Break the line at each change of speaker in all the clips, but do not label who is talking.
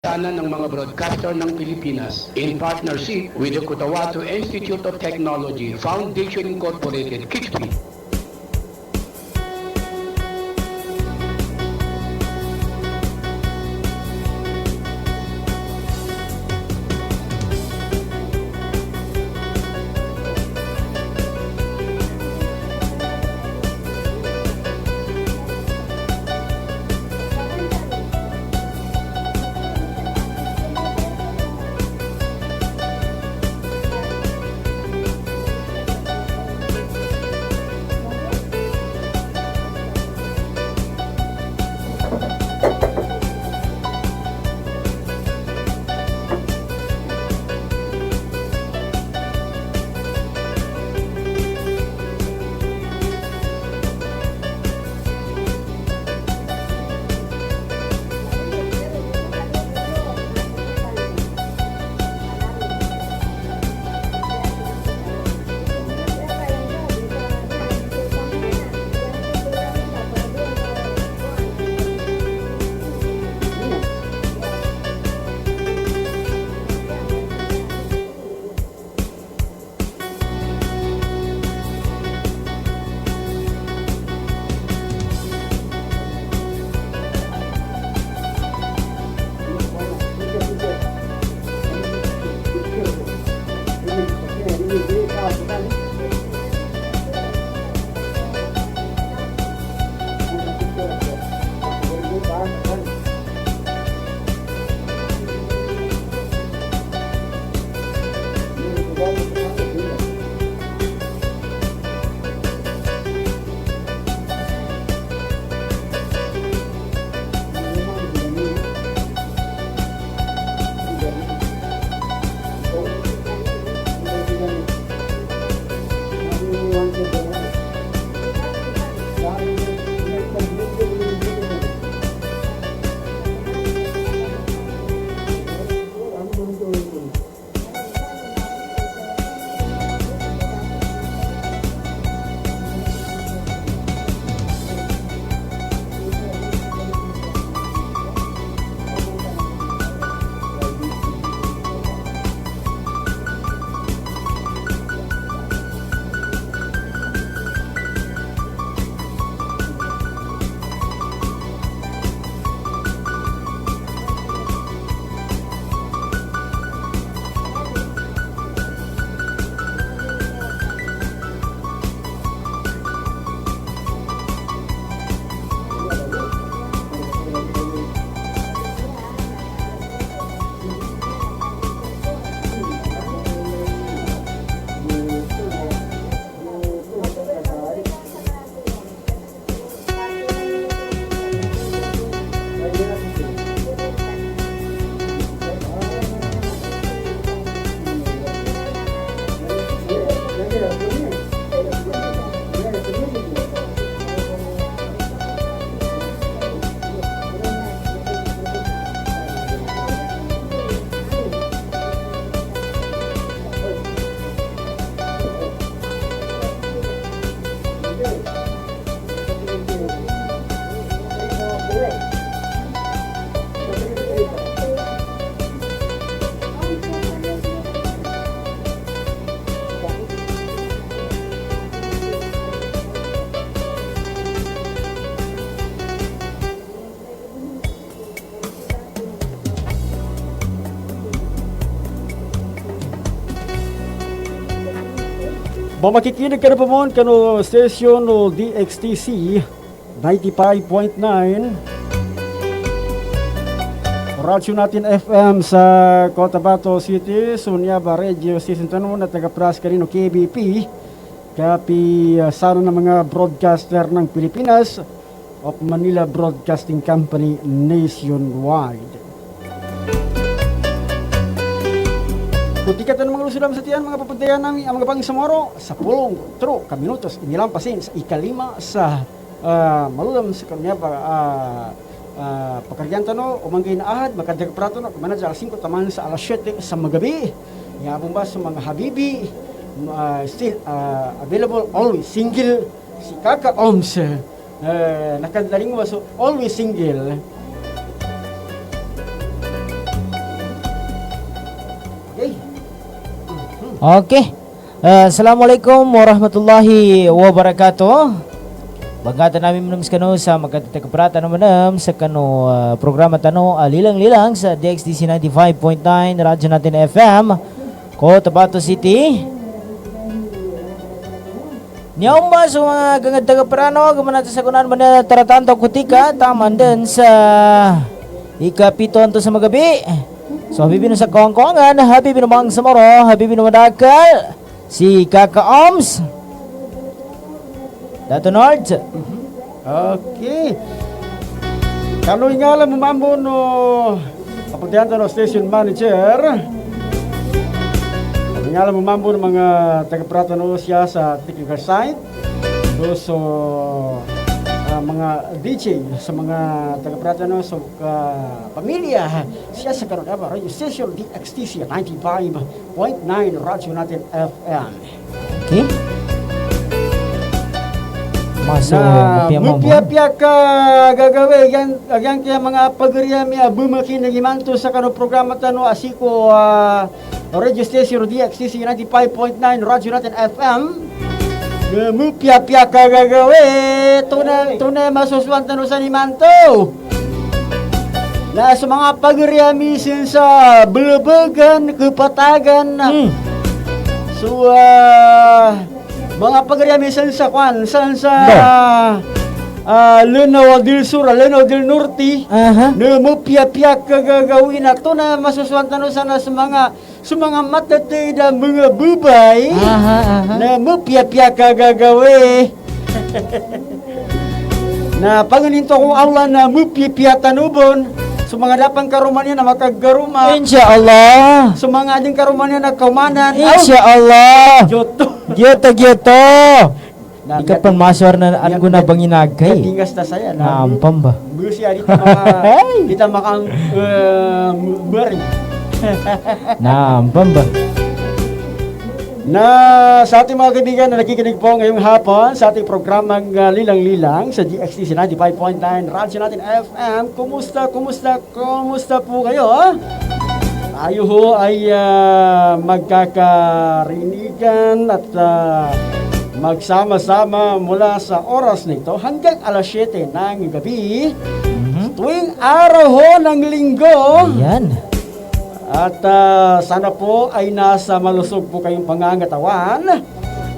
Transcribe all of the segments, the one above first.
sana ng mga broadcaster ng Pilipinas in partnership with the Cotabato Institute of Technology Foundation Incorporated, KITFI.
Makikinig ka na po mo kano station o DXTC 95.9 radyo natin FM sa Cotabato City, Sunyaba Radio Station Tanon at taga-pras ka rin o KBP kapi sana ng mga broadcaster ng Pilipinas of Manila Broadcasting Company nationwide. Kutikat ng mga lusulam sa tiyan, mga papuntayan namin ang mga pangsamoro sa pulong tro kaminutos inilampasin sa ikalima sa malulam sa kanya pakaryan tano umanggay na ahad makadagprato no kumana sa 5 taman sa alas 7 sa magabi yabong ba sa mga habibi still available always single si Kaka Oms nakadaling mo so always single
Okay. Assalamualaikum warahmatullahi wabarakatuh. Bagata namin manam sa kano sa magkatagkaprata na manam sa kano programa tano Lilang-Lilang sa DXDC 95.9 radyo natin FM Cotabato City. Niyong ba sa mga gangad tagaprano gaman natin sa kunan man na taratanto kutika taman din sa ikapito anto sa magabi. So habibin sa kongkongan, habibin mang samaro, habibin madakal si Kaka Oms. Dato Nord.
Okay. Kalau ingala mambo no kapagdihan no station manager. Ingala mambo ng mga taga-prato no siya sa technical side. So mga DJ sa mga taga-prato no sa pamilya siya sa karon aba radio station DXTC 95.9 radyo natin FM.
Okay. Maso
mupia-pia ka gagawe yan kaya mga pagriya mi bumakin nagimanto sa kano programa tano asiko radio station DXTC 95.9 radyo natin FM. Mupia-pia ka gagawe tunay masuswan tano sa nimanto. Na sa mga pagriya mi sa belebegan kepatagan. So mga pagariamisan sa kwan, saan sa Lanao del Sur, Lanao del Norte, na mupia-pia kagagawin ato na masuswantan sana sa mga matatay na mga bubay na mupia-pia kagagawi. Na panganinto kong Allah na mupia-pia tanubon. So mga dapang karumanyan na makagaruma.
Insyaallah.
So mga ading karumanyan na kaumanan.
Insyaallah.
Joto.
Gyoto. Ika pan maswar na an ko na banginagay.
Tingas na saya na.
Naampam ba?
Busi dita makang bari.
Naampam ba?
Na sa ating mga kaibigan na nakikinig po ngayong hapon sa ating programang Lilang-Lilang sa GXTC 95.9 radyo natin FM. Kumusta po kayo? Tayo ho ay magkakarinigan at magsama-sama mula sa oras nito hanggang alas 7 ng gabi tuwing araw ho ng linggo.
Ayan.
At sana po ay nasa malusog po kayong pangangatawan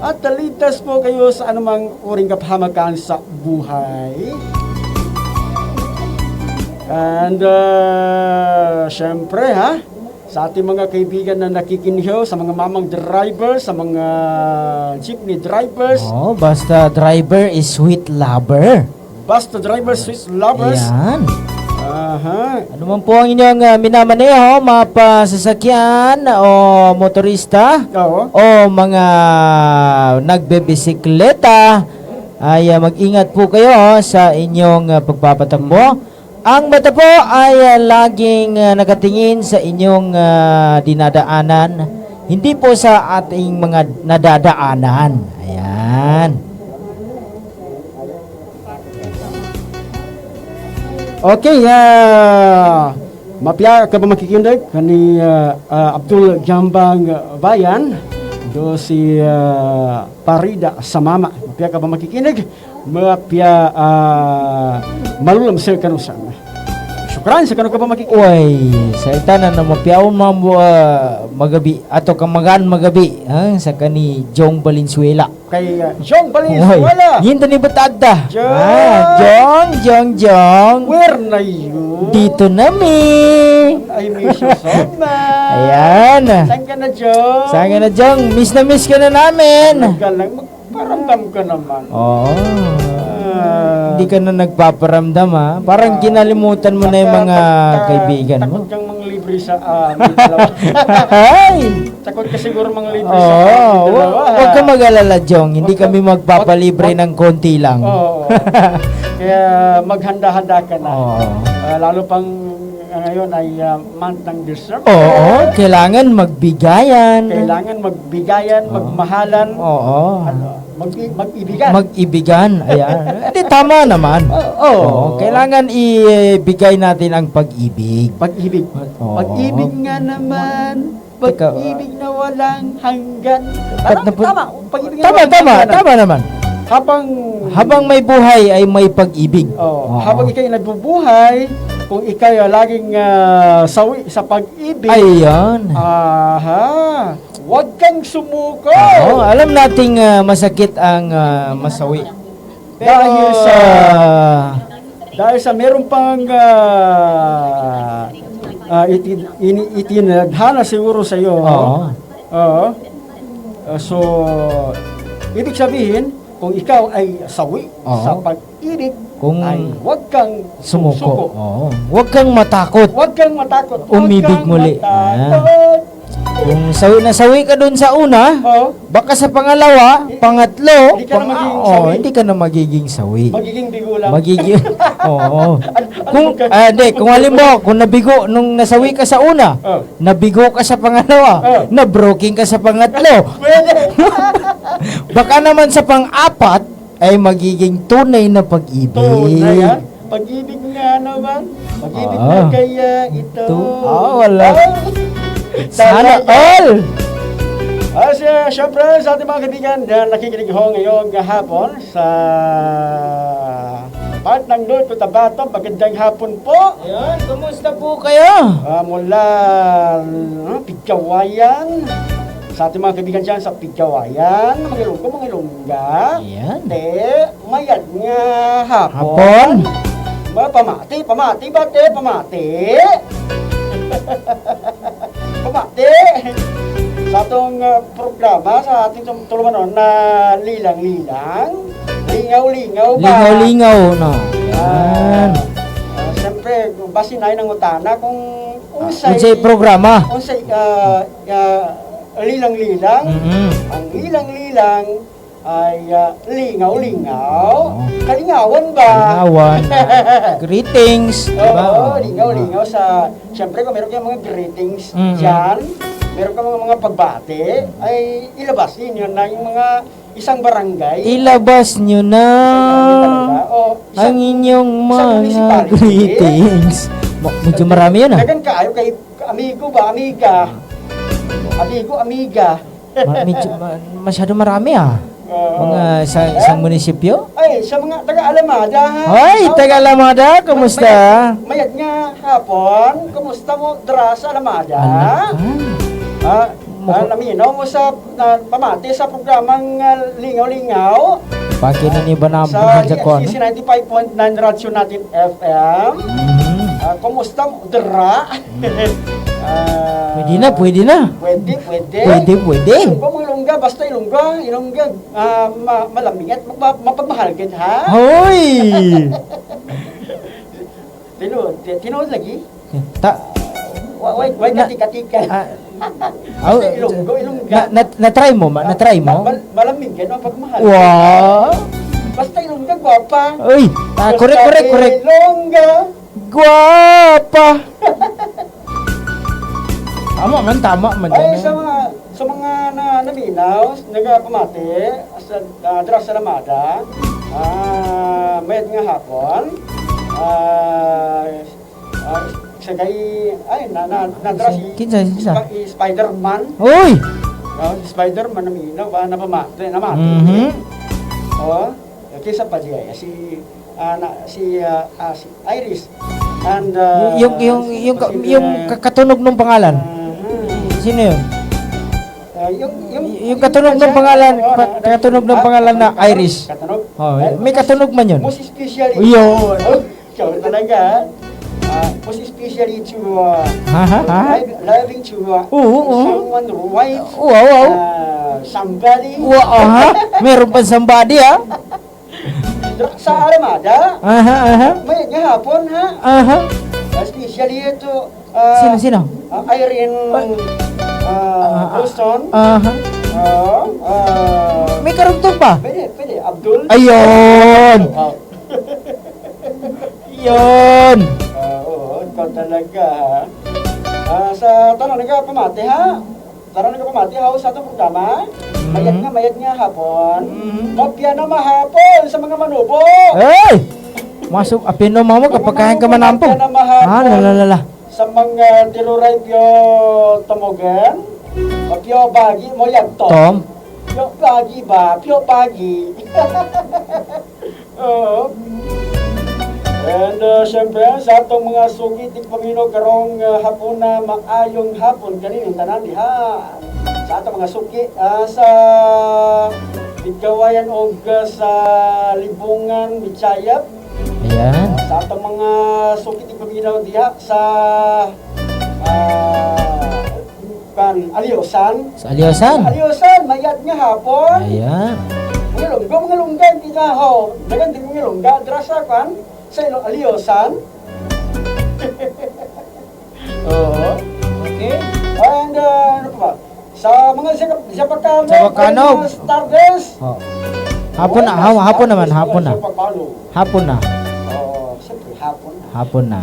at ligtas po kayo sa anumang uring kapahamakan sa buhay. And syempre sa ating mga kaibigan na nakikinyo, sa mga mamang drivers, sa mga jeepney drivers.
Oh, basta driver is sweet lover.
Basta drivers, sweet lovers.
Ayan.
Aha.
Ano man po ang inyong minamaneho, mapasasakyan o motorista
Oo.
o mga nagbebisikleta ay mag-ingat po kayo sa inyong pagpapatakbo. Ang mata po ay laging nakatingin sa inyong dinadaanan, hindi po sa ating mga nadadaanan. Ayan.
Okay, mapya ka ba makikindig kani Abdul Jambang Bayan do si Parida Samama. Mapya ka ba makikinig? Mapya malulam sa kanusan. Syukran sa kanu ka ba makikinig?
Uy, sa itanan na mapiaw magabi ato kang magan magabi sa kani Jong Valenzuela.
Kay Jong Valenzuela.
Yinto ni Batagda.
Jong.
Jong.
Where na you?
Dito na mi.
I miss you so much.
Ayan.
Saan ka na, Jong?
Saan ka na, Jong? Miss na miss ka na namin.
Galang, magparamdam ka naman.
Oo. Hindi ka na nagpaparamdam Parang kinalimutan mo na yung mga kaibigan mo.
Takot kang manglibre sa amin dalawa.
Ay!
Takot ka siguro manglibre sa amin
Oo.
dalawa.
Huwag ka mag-alala, Jong. Hindi kami magpapalibre ng konti lang.
Oo. Kaya maghanda-handa ka na.
Oo.
Lalo pang ngayon ay month ng December.
Oo. Kailangan magbigayan.
Kailangan magbigayan, magmahalan.
Oo.
mag-ibigan.
Mag-ibigan. Ayan. Hindi, tama naman. Oo, kailangan ibigay natin ang pag-ibig.
Pag-ibig.
Oo.
Pag-ibig nga naman.
Teka,
Pag-ibig na walang hanggan.
Ba't na-
Tama. Pag-ibig na walang
Tama
hanggan.
naman.
Habang
May buhay ay may pag-ibig. Oo.
habang ikay nagbubuhay, kung ikay lagging sawi sa pag-ibig,
Ayan.
huwag kang sumuko.
Oo, alam nating masakit ang masawi.
Dahil sa meron pang itinadhana siguro sa iyo.
Oo.
So, ibig sabihin, kung ikaw ay sawi
Oo.
sa pag-ibig,
Kung
ay huwag kang
sumuko. Oo. Huwag kang matakot.
Huwag kang matakot.
Umibig muli.
Matakot.
Kung sawi ka dun sa una,
Oh,
baka sa pangalawa, pangatlo,
Hindi ka na magiging
oh,
sawi.
hindi ka na magiging sawi.
magiging bigo lang.
Magiging Oo. Kung halimbawa, kung nabigo nung nasawi ka sa una,
Oh.
nabigo ka sa pangalawa,
Oh.
na-broken ka sa pangatlo,
Pwede.
baka naman sa pang-apat ay magiging tunay na pag-ibig.
Tunay, ha? Pag-ibig nga naman. Pag-ibig na kaya ito.
Wala. Sana all!
Siyempre, sa ating mga kaibigan na nakikinig ho ngayong hapon sa part ng Lord Cotabato, magandang hapon po.
Ayan, kumusta po kayo?
Mula Pigkawayan, sa ating mga kaibigan dyan sa Pigkawayan, mga ilongga,
Ayan.
mayad nga
Hapon?
Pamati. Pamati. Sa atong programa, sa ating tulungan na lilang-lilang, lingaw-lingaw ba?
Lingaw-lingaw, no? Ayan.
Siyempre, basin na ng utana kung
Unsay programa?
unsay lilang-lilang.
Mhm.
Ang lilang-lilang ay lingaw-lingaw.
Oo.
Kalingawan ba?
Lingawan. Greetings,
Oo,
diba?
lingaw-lingaw sa... Siyempre, kung meron kayong mga greetings
Mhm.
dyan, meron kang mga pagbati, ay ilabas ninyo na yung mga isang barangay.
Ilabas nyo na ang inyong mga greetings. Medyo marami yun, ah.
Dagan kaayo kay amigo ba, amiga. Amigo, amiga.
Masyado marami, ah. Mga isang munisipyo.
Ay, sa mga taga-Alamada, ha?
Ay, taga-Alamada, kamusta?
Mayad nga hapon, kumusta mo dra sa Alamada? Naminaw mo sa pamati sa programang Lingaw-Lingaw
Pakinan iba na
sa
bukan sa kon.
FCC 95.9 radyo natin FM. Kumusta mo dra?
Pwede na.
Pwede.
Pwede.
Ilongga, mga ilongga, basta ilongga, malamig at mapagmahal ka, ha?
Hoy!
Tinood lagi?
Ta
Why katika-tika? Basta ilongga.
Na-try mo? Na-try mo?
Malamig ka, mapagmahal.
Wow!
Basta ilongga, gwapa.
Uy! Correct.
Ilongga.
Guwapa! Tama man.
Ay, sa mga naminaw, nagpamati, dra sa Lamada, mayad nga hapon, nadra si
Kinsa?
Spider-Man.
Uy!
Si Spider-Man naminaw, namati.
Mhm.
Kisa pa siya, si Iris. And,
Yung katunog ng pangalan. Sino yun? Yung katunog ng pangalan, katunog ng pangalan na Iris.
Katunog?
Oh, may katunog man yun.
Most especially.
Yun.
Ikaw talaga. Most especially to loving to someone wife.
Wow.
Somebody.
Wow, ha? Meron pa somebody, ha?
Sa Alamada. May nga hapon, ha? Especially ito.
Sino?
Irene Boston.
May karugtong pa.
Pwede. Abdul.
Ayun! Yun!
Oo, ikaw talaga, ha? Sa tanong nagpamati, ha? Sa itong programa, Mayat nga hapon. Kopya na mahapon sa mga manubo.
Hey! Masuk apin no mamo kapag kain ka manampong.
Kopya na mahapon.
Lalala.
Sa mga tiluray pyo tomogan. Pyo bagi mo yan
Tom.
Pyo bagi ba? Pyo bagi. Oo. And syempre sa atong mga sugit ng Panginoon karong hapon na maayong hapon kaninong tanan diha sa atong mga suki sa Bigkawayan o sa Libungan, Bichayap.
Ayan.
Sa atong mga sugit ng Panginoon diha sa Aliosan.
Sa Aliosan.
Aliosan, mayat nga hapon.
Ayan.
Mga lungga, hindi na ho. Dagan din mga lungga, drasa kan sa Aliosan. Oo. Okay. And ano pa ba? Sa mga Zapacano,
Zapacano.
Stardust.
Oh. Hapon na, hapon naman, hapon na. Hapon na.
Oo, siyempre hapon na.
Hapon na.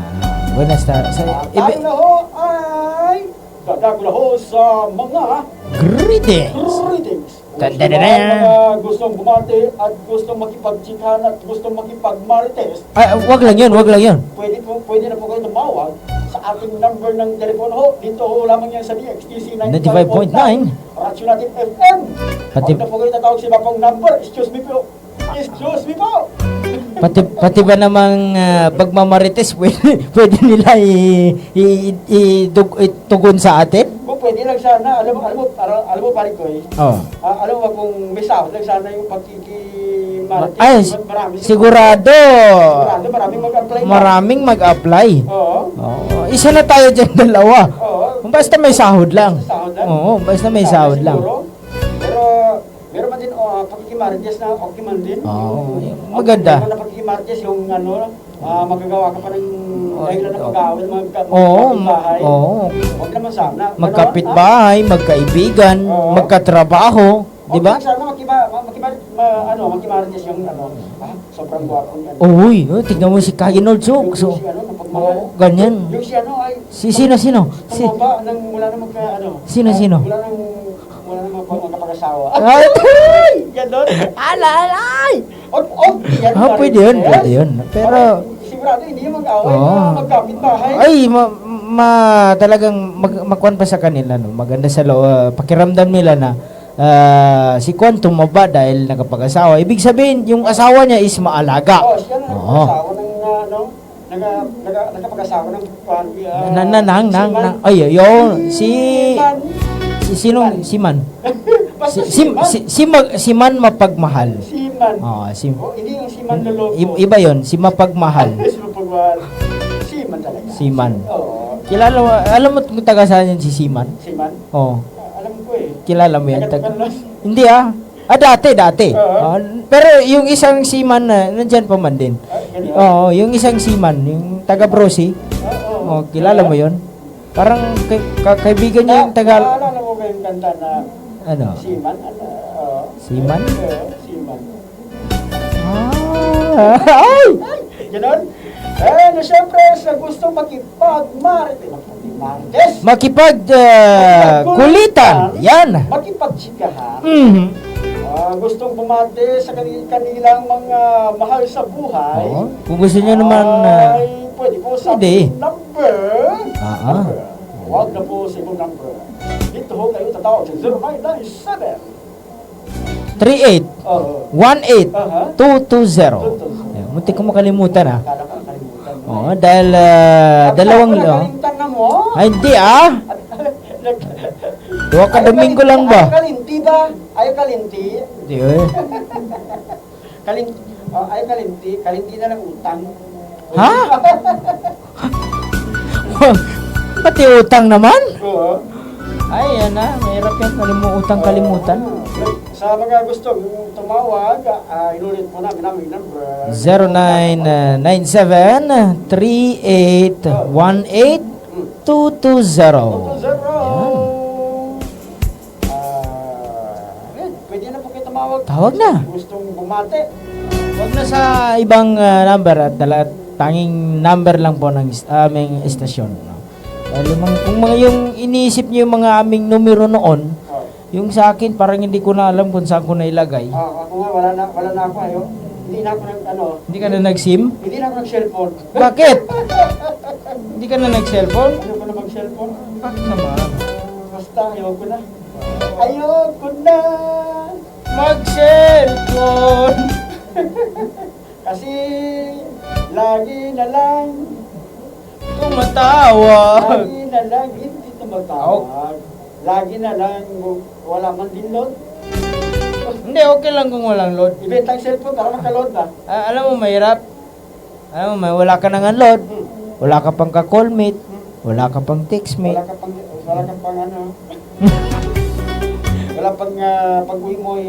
Buenas tardes.
Tayo na ho ay dadag na ho sa mga
Greetings.
greetings.
Tadadada.
Mga gustong bumati at gustong makipagtsikan at gustong makipagmarites,
Ay, wag lang yun, wag lang yun.
pwede na po kayo tumawag sa ating number ng telepono ho. Dito ho lamang yan sa DXTC
95.9.
Radyo natin FM.
Pati-
Huwag na po kayo tatawag sa iba pong number. Excuse me po. Excuse me po.
Pati ba namang pagmamarites pwede nila itugon sa atin?
Kung pwede lang sana, alam mo pare ko eh.
Oh.
Alam mo kung may sahod lang sana yung pagkikimarites.
Ay,
Marami
sigurado.
Sigurado, maraming mag-apply.
Maraming mag-apply.
Oo.
Oo. Isa na tayo dyan, dalawa.
Oo.
Basta may sahod lang.
Sahod lang?
Oo, basta may sahod lang.
Siguro. Pero meron man din pagkikimarites na okay man din.
Oo,
Yung-
maganda.
Meron na pagkikimarites yung magagawa ka pa ng dahilan na mag-awal,
Oo,
magkapitbahay.
oo.
Huwag naman sana. Ganon,
Magkapitbahay, magkaibigan,
Oo.
magkatrabaho, di ba?
Huwag sana makimarites yung sobrang gwapo niya.
Uy, tignan mo si Kain Olsok.
Yung
So,
si napagmahal.
ganyan.
Yung si ay
Sino? Si,
tumaba nang wala na
Sino?
Wala nang magkapag-asawa.
Ay!
Ganon.
Alalay!
Yan.
Pwede yun. Pero,
sigurado hindi yung mag-away
Oo.
na magkapit-bahay.
ay, talagang magkuhan pa sa kanila, no? Maganda sa pakiramdam nila na si Kwan tumaba dahil nakapag-asawa. Ibig sabihin, yung asawa niya is maalaga.
Oo, siya na
Oo.
nakapag-asawa ng
Nang, ay, yun, si sinong, si Man. Si Man mapagmahal.
Siman.
Oh,
Hindi yung Siman loloko.
Iba yon, si mapagmahal.
Siman talaga.
Si Man.
Oo.
Kilala mo, alam mo kung taga saan yan si Siman?
Siman.
Oh,
Alam ko eh.
kilala mo yan.
Taga-Tabanos.
Hindi dati.
Oo.
Pero yung isang Siman na, nandyan pa man din.
Ganyan.
Oo, yung isang Siman, yung taga Brosi.
Oo.
Oh, kilala mo yon? Parang kaibigan niya yung taga,
Naalala mo ba yung kanta na
ano?
Siman?
Siman?
Siman.
Ay!
Ganon? Siyempre, sa gusto makipag-marites.
Kulitan. Yan.
Makipagtsikahan.
Mhm.
Gustong bumati sa kanilang mga mahal sa buhay.
Oo. Kung gusto niyo naman
ay pwede po sa
pwede.
number.
Ah.
Huwag na po sa ibang number. Dito ho kayo tatawag sa 0997.
38
Oo.
18
Aha.
220. Ayun, muntik ko makalimutan
Kala ko nakalimutan mo.
Oo, dahil dalawang
Nakalimutan na mo?
Ay, hindi Dua ka Domingo lang ba?
Ayaw kalinti ba? Ayaw kalinti?
Hindi
Ayaw kalinti? Kalinti na lang utang.
Ha? Pati utang naman?
Oo.
Ay, yan mahirap yan. Kalimutan.
Sa mga gustong tumawag, inulit po namin aming number.
0997-3818-220.
Pwede na po kayo tumawag.
Tawag na.
Gustong bumate.
Huwag na sa ibang number at tanging number lang po ng aming estasyon. No? Dahil kung mga yung iniisip niyo yung mga aming numero noon, Yung sa akin, parang hindi ko na alam kung saan ko nailagay.
Ako nga, wala na ako ayo. Hindi na ako
Hindi ka na nag-SIM?
hindi na ako nag-cellphone.
Bakit? Hindi ka na nag-cellphone?
Ano ko na mag-cellphone?
Bakit naman?
Basta, ayoko na. Ayoko na!
Mag-cellphone!
Kasi, lagi na lang,
Tumatawag!
lagi na lang, hindi tumatawag. Lagi na lang, wala man din load.
Hindi, okay lang kung walang load.
Ibenta ang cellphone para makaload ba?
Alam mo, mahirap. Alam mo, wala ka nang unload. Wala ka pang ka-callmate. Wala ka pang textmate.
Wala ka pang ano. Wala pang pag-uwi mo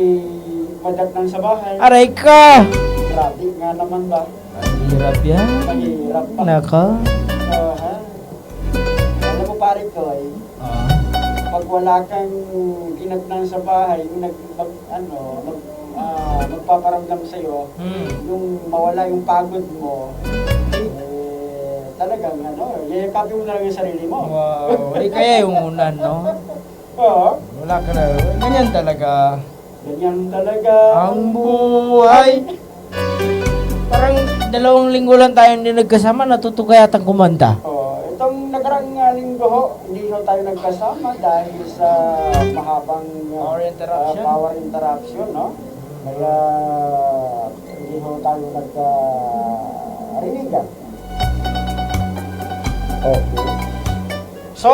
madatnan sa bahay.
Aray ka!
Grabe nga naman ba?
Mahirap yan.
Mahirap pa.
Naka.
Ha? Alam mo pare ko pag wala kang ginagnan sa bahay, yung magpaparamdam sa'yo, yung mawala yung pagod mo, talagang yayakapin mo na lang yung sarili mo.
Wow. Hindi kaya yung unan, no?
Oo.
Wala ka na. Ganyan talaga.
Ganyan talaga
Ang buhay. Parang 2 linggo lang tayo hindi nagkasama, natuto kaya yatang kumanta.
Itong nakarang linggo ho, hindi ho tayo nagkasama dahil sa mahabang power interruption, no? Kaya hindi ho tayo nagkarinigan. Okay. So,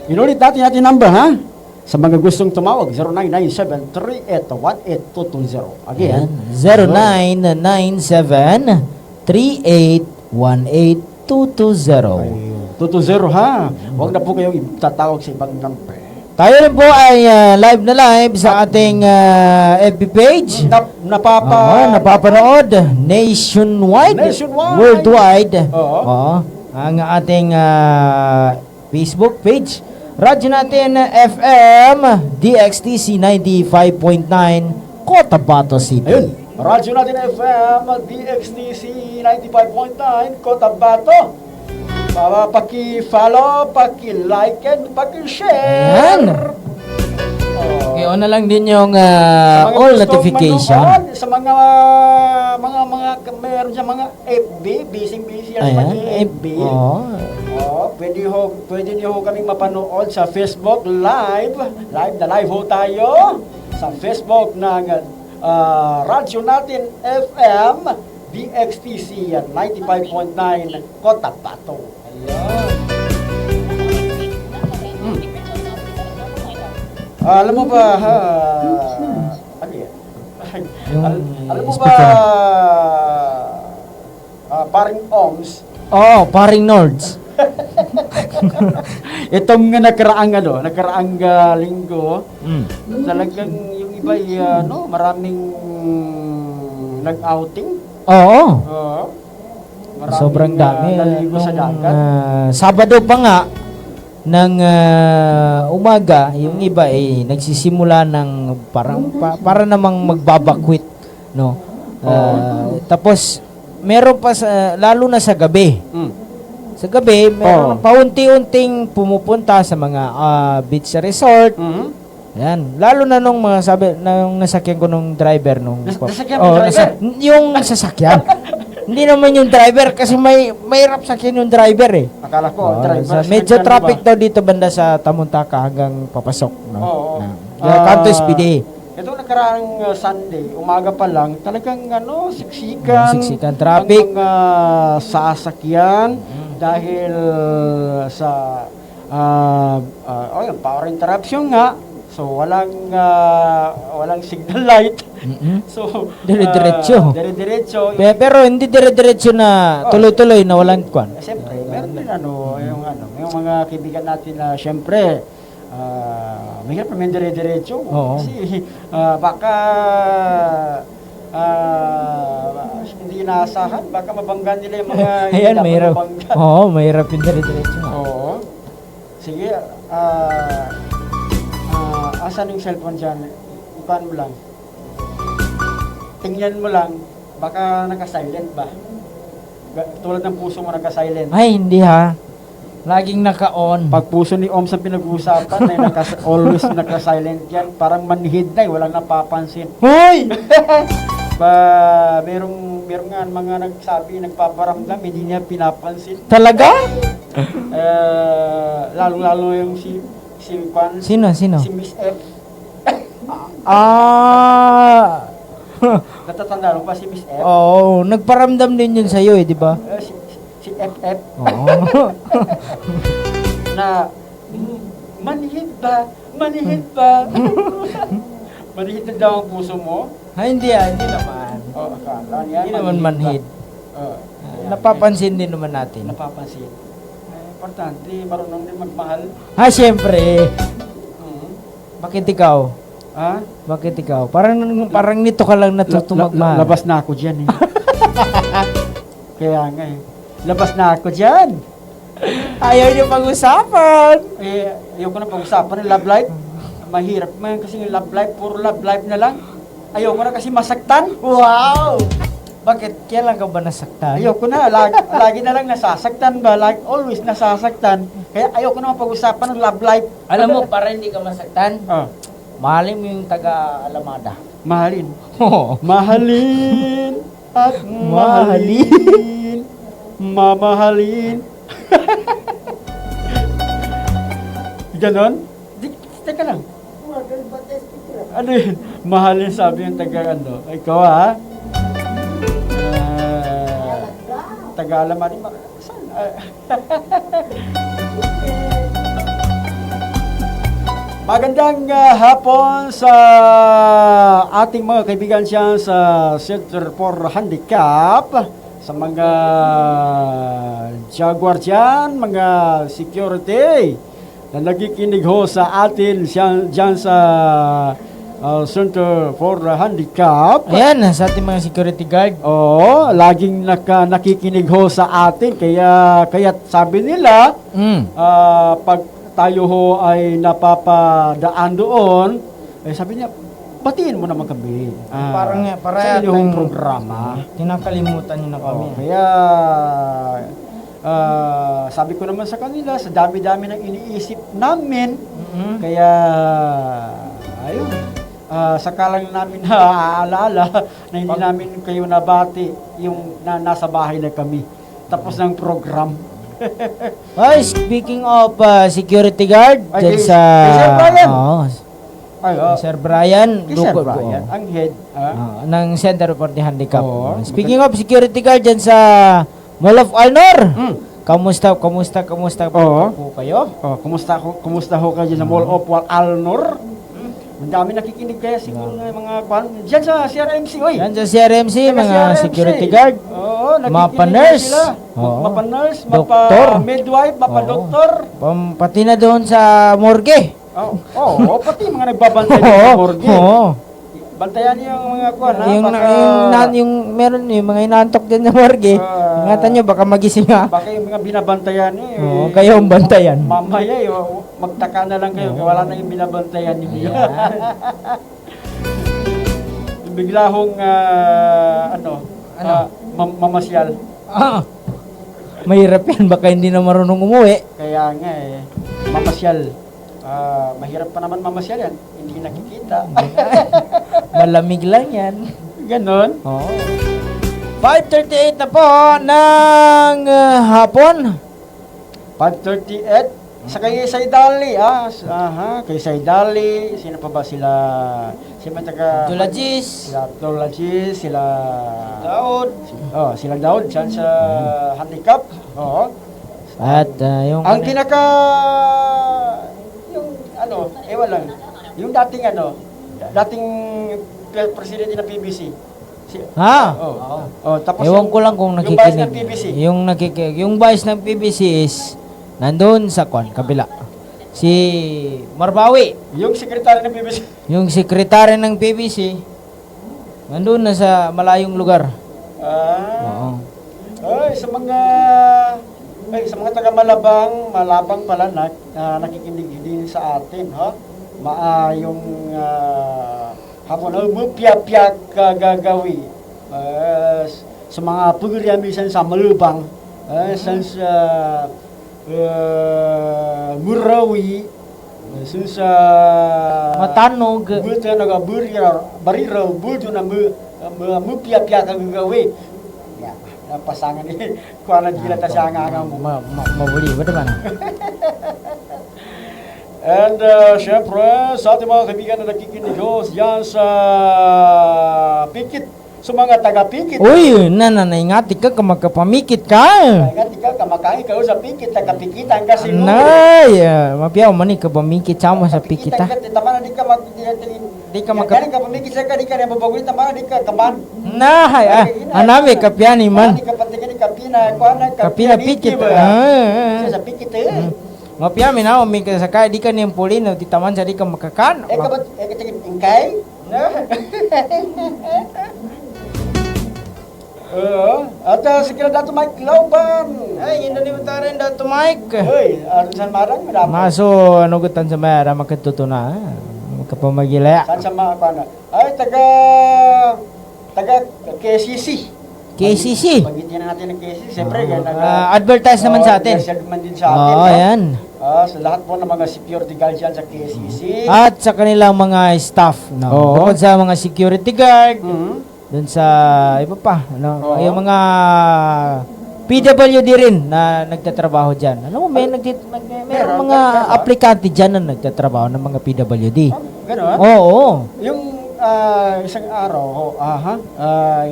inulit natin number, ha? Sa mga gustong tumawag, 0997-3818-220. Again,
0997-3818-220.
220, ha? Huwag na po kayong itatawag sa ibang number.
Tayo rin po ay live na live sa ating FB page. Napapanood nationwide, worldwide.
Oo.
Ang ating Facebook page. Radyo natin FM DXTC 95.9 Cotabato City.
Ayun, radyo natin FM DXTC 95.9 Cotabato. Paki-follow, paki-like, and paki-share.
Ayan. Okay, on na lang din yung all notification.
Sa mga meron sa mga FB, busy yan sa FB. Pwede niyo ho kaming mapanood sa Facebook live. Live ho tayo sa Facebook ng radyo natin FM DXTC 95.9 Cotabato. Alam mo ba, ano yan? Alam mo ba, paring OMS?
Paring Nords.
Itong nakaraang linggo, talagang yung iba maraming nag-outing.
Oo.
Sobrang
dami.
Naligo sa dagat.
Sabado pa nga ng umaga, yung iba nagsisimula ng para namang magbabakwit, no. Tapos meron pa lalo na sa gabi. Sa gabi, meron paunti-unting pumupunta sa mga beach resort. Yan, lalo na nung nung nasakyan ko nung driver nung
nasakyan mo driver?
Yung sasakyan. Hindi naman yung driver kasi mahirap sakyan yung driver eh.
Akala ko driver.
Medyo traffic daw dito banda sa Tamuntaka hanggang papasok, no. Kanto SPD.
Ito nakaraang Sunday, umaga pa lang, talagang siksikan
traffic.
Ang sasakyan dahil sa power interruption nga. So walang signal light. So
dire-diretso. Pero hindi dire-diretso na tuloy-tuloy na walang kwan.
Siyempre, meron din yung mga kaibigan natin na siyempre mahirap naman dire-diretso. Kasi baka hindi inaasahan, baka mabangga nila yung mga
ayan, mahirap. Mahirap yung dire-diretso.
Oo. Sige, asan yung cellphone dyan? Ipan mo lang. Tingnan mo lang, baka naka-silent ba? Tulad ng puso mo naka-silent.
Ay, hindi ha. Laging naka-on.
Pag puso ni Oms ang pinag-uusapan, ay always naka-silent yan. Parang manhid na, walang napapansin.
Hoy!
Merong nga mga nagsabi, nagpaparamdam, hindi niya pinapansin.
Talaga?
Lalo-lalo yung si Pan,
Sino?
si Miss F.
Ah!
Natatanda mo pa si Miss F?
Oo, nagparamdam din yun sa'yo di ba?
Si FF.
Oo.
Na, manhid ba? Manhid ba? Manhid na daw ang puso mo?
Hindi naman.
Oh, akala niya.
Hindi naman manhid.
Oh,
Napapansin din naman natin.
napapansin. Importante, marunong din magmahal.
Siyempre. Bakit ikaw?
Ha?
Bakit ikaw? Parang nito ka lang natuto magmahal.
Labas na ako dyan eh. Kaya nga eh. Labas na ako dyan.
Ayaw niyo pag-usapan.
Ayoko na pag-usapan ng love life. Mahirap man kasi yung love life, puro love life na lang. Ayoko na kasi masaktan.
Wow! Bakit? Kailan ka ba nasaktan?
Ayoko na, lagi na lang nasasaktan ba? Always nasasaktan. Kaya ayoko na pag-usapan ng love life.
Alam mo, para hindi ka masaktan,
Oh,
mahalin mo yung taga-Alamada.
mahalin.
Oo.
Mahalin at mahalin. Mamahalin. Ganon? Teka lang. Ano yun? Mahalin sabi yung taga-ano. Ikaw ha? Taga-Alamari. Saan? Magandang hapon sa ating mga kaibigan siya sa Center for Handicap, sa mga Jaguar dyan, mga security na nagikinig ho sa atin dyan sa Center for Handicap.
Ayan, sa ating mga security guard.
Oo, laging nakikinig ho sa atin, kaya sabi nila, pag tayo ho ay napapadaan doon, sabi niya, batiin mo naman kami.
Parang
sa inyong programa.
Tinakalimutan niyo na kami.
Kaya, sabi ko naman sa kanila, sa dami-dami ng iniisip namin, kaya, ayun, sakalang namin naaalala na hindi namin kayo nabati yung nasa bahay na kami. Tapos ng program.
Ay, speaking of security guard,
Ay,
dyan
kay-
sa...
kay Sir Brian.
Oo,
Ay,
Sir Brian.
Sir
Duco-
Brian, ang head.
ng Center for the Handicap.
Oo.
Speaking of security guard dyan sa Mall of Honor, kamusta
Oo.
po kayo?
Kumusta ho kayo dyan sa Mall of Alnor? Ang dami nakikinig kaya siguro ng mga dyan sa CRMC, oy.
Yan sa CRMC,
Taga
mga
CRMC.
security guard.
Oo, nakikinig
Mapa-nurse.
sila.
Oo.
Mapa-nurse,
Doktor.
mapa-midwife,
Oo.
mapa-doktor.
Pati na doon sa morgue.
Oo, pati yung mga nagbabantay ng morgue.
Oo.
Bantayan niyo yung mga kuwan, ha?
Meron yung mga inantok din na morgue. Ingatan nyo, baka magising ha.
Baka yung mga binabantayan niyo.
Oo, kayo ang bantayan.
Mamaya, magtaka na lang kayo, wala na yung binabantayan niyo. Bigla hong, mamasyal.
Mahirap yan, baka hindi na marunong umuwi.
Kaya nga mamasyal. Mahirap pa naman mamasyal yan. Hindi nakikita.
Malamig lang yan.
Ganon.
Oo. 5:38 na po ng hapon.
5:38. Sa kay Saydali, kay Saydali, sino pa ba sila? Sila taga
Tulagis.
Sila Tulagis, sila
Daud.
Sila Daud dyan sa handicap. Oo.
At yung...
Ang ewan lang. Yung dating presidente ng PBC. Tapos
Ewan ko lang kung
Yung vice ng
nakikinig.
PBC.
Yung vice ng PBC is nandun sa kabila. Si Marbawi,
Yung sekretary ng PBC.
yung sekretary ng PBC, nandun na sa malayong lugar. Oo.
Sa mga taga Malabang pala nakikinig din sa atin, ha? Maayong hapon piyak gagawi. Sa mga programisan sa Malabang, sa Murawi, susa
Matanog.
buta naga barira bujo na pia ka gawe. Ya, pasangan ni kuana gila ta siya nga mo.
Mabuli ba naman?
And syempre, sa ating mga kaibigan na nakikinig yan sa Pikit, sa mga taga-Pikit.
Uy, ingati ka magkapamikit ka.
Ingat ikaw, kamakain ka sa Pikit, taga-Pikitan ka siguro.
Nay, mapiyaw man ka pamikit sama sa pikita.
Tama na di ka
Di ka
magka... Ka pamikit sa ka, di ka na mabagulit, tama na di ka kaman.
Nay, anami kapyani man.
Di ka patingin, kapina, kuana,
Kapina pikit.
Sa Pikit eh.
Mapiyaw minaw, may kasakay, di ka niyang pulin, di taman sa di ka makakan.
Tingin, ingkay? At sikira dato Mike Lauban.
Ay, yun na ni Matarin dato Mike.
Hoy, San Marang,
Maso, ano gutan sa mayara, makatuto na. Magkapamagila.
San sa mga kuana? Ay, taga KCC.
KCC.
Pagitian natin ng KCC, siyempre,
Advertise naman sa atin.
naman din sa atin.
Oo, ayan.
Sa lahat po ng mga security guards yan sa KCC.
At sa kanilang mga staff. No?
Oo.
Bukod sa mga security guard,
Mhm.
dun sa iba pa. No?
Oo.
Yung mga PWD rin na nagtatrabaho dyan. Alam mo, mayroong mga aplikante dyan na nagtatrabaho ng mga PWD.
Ganon?
Oo.
Yung isang araw,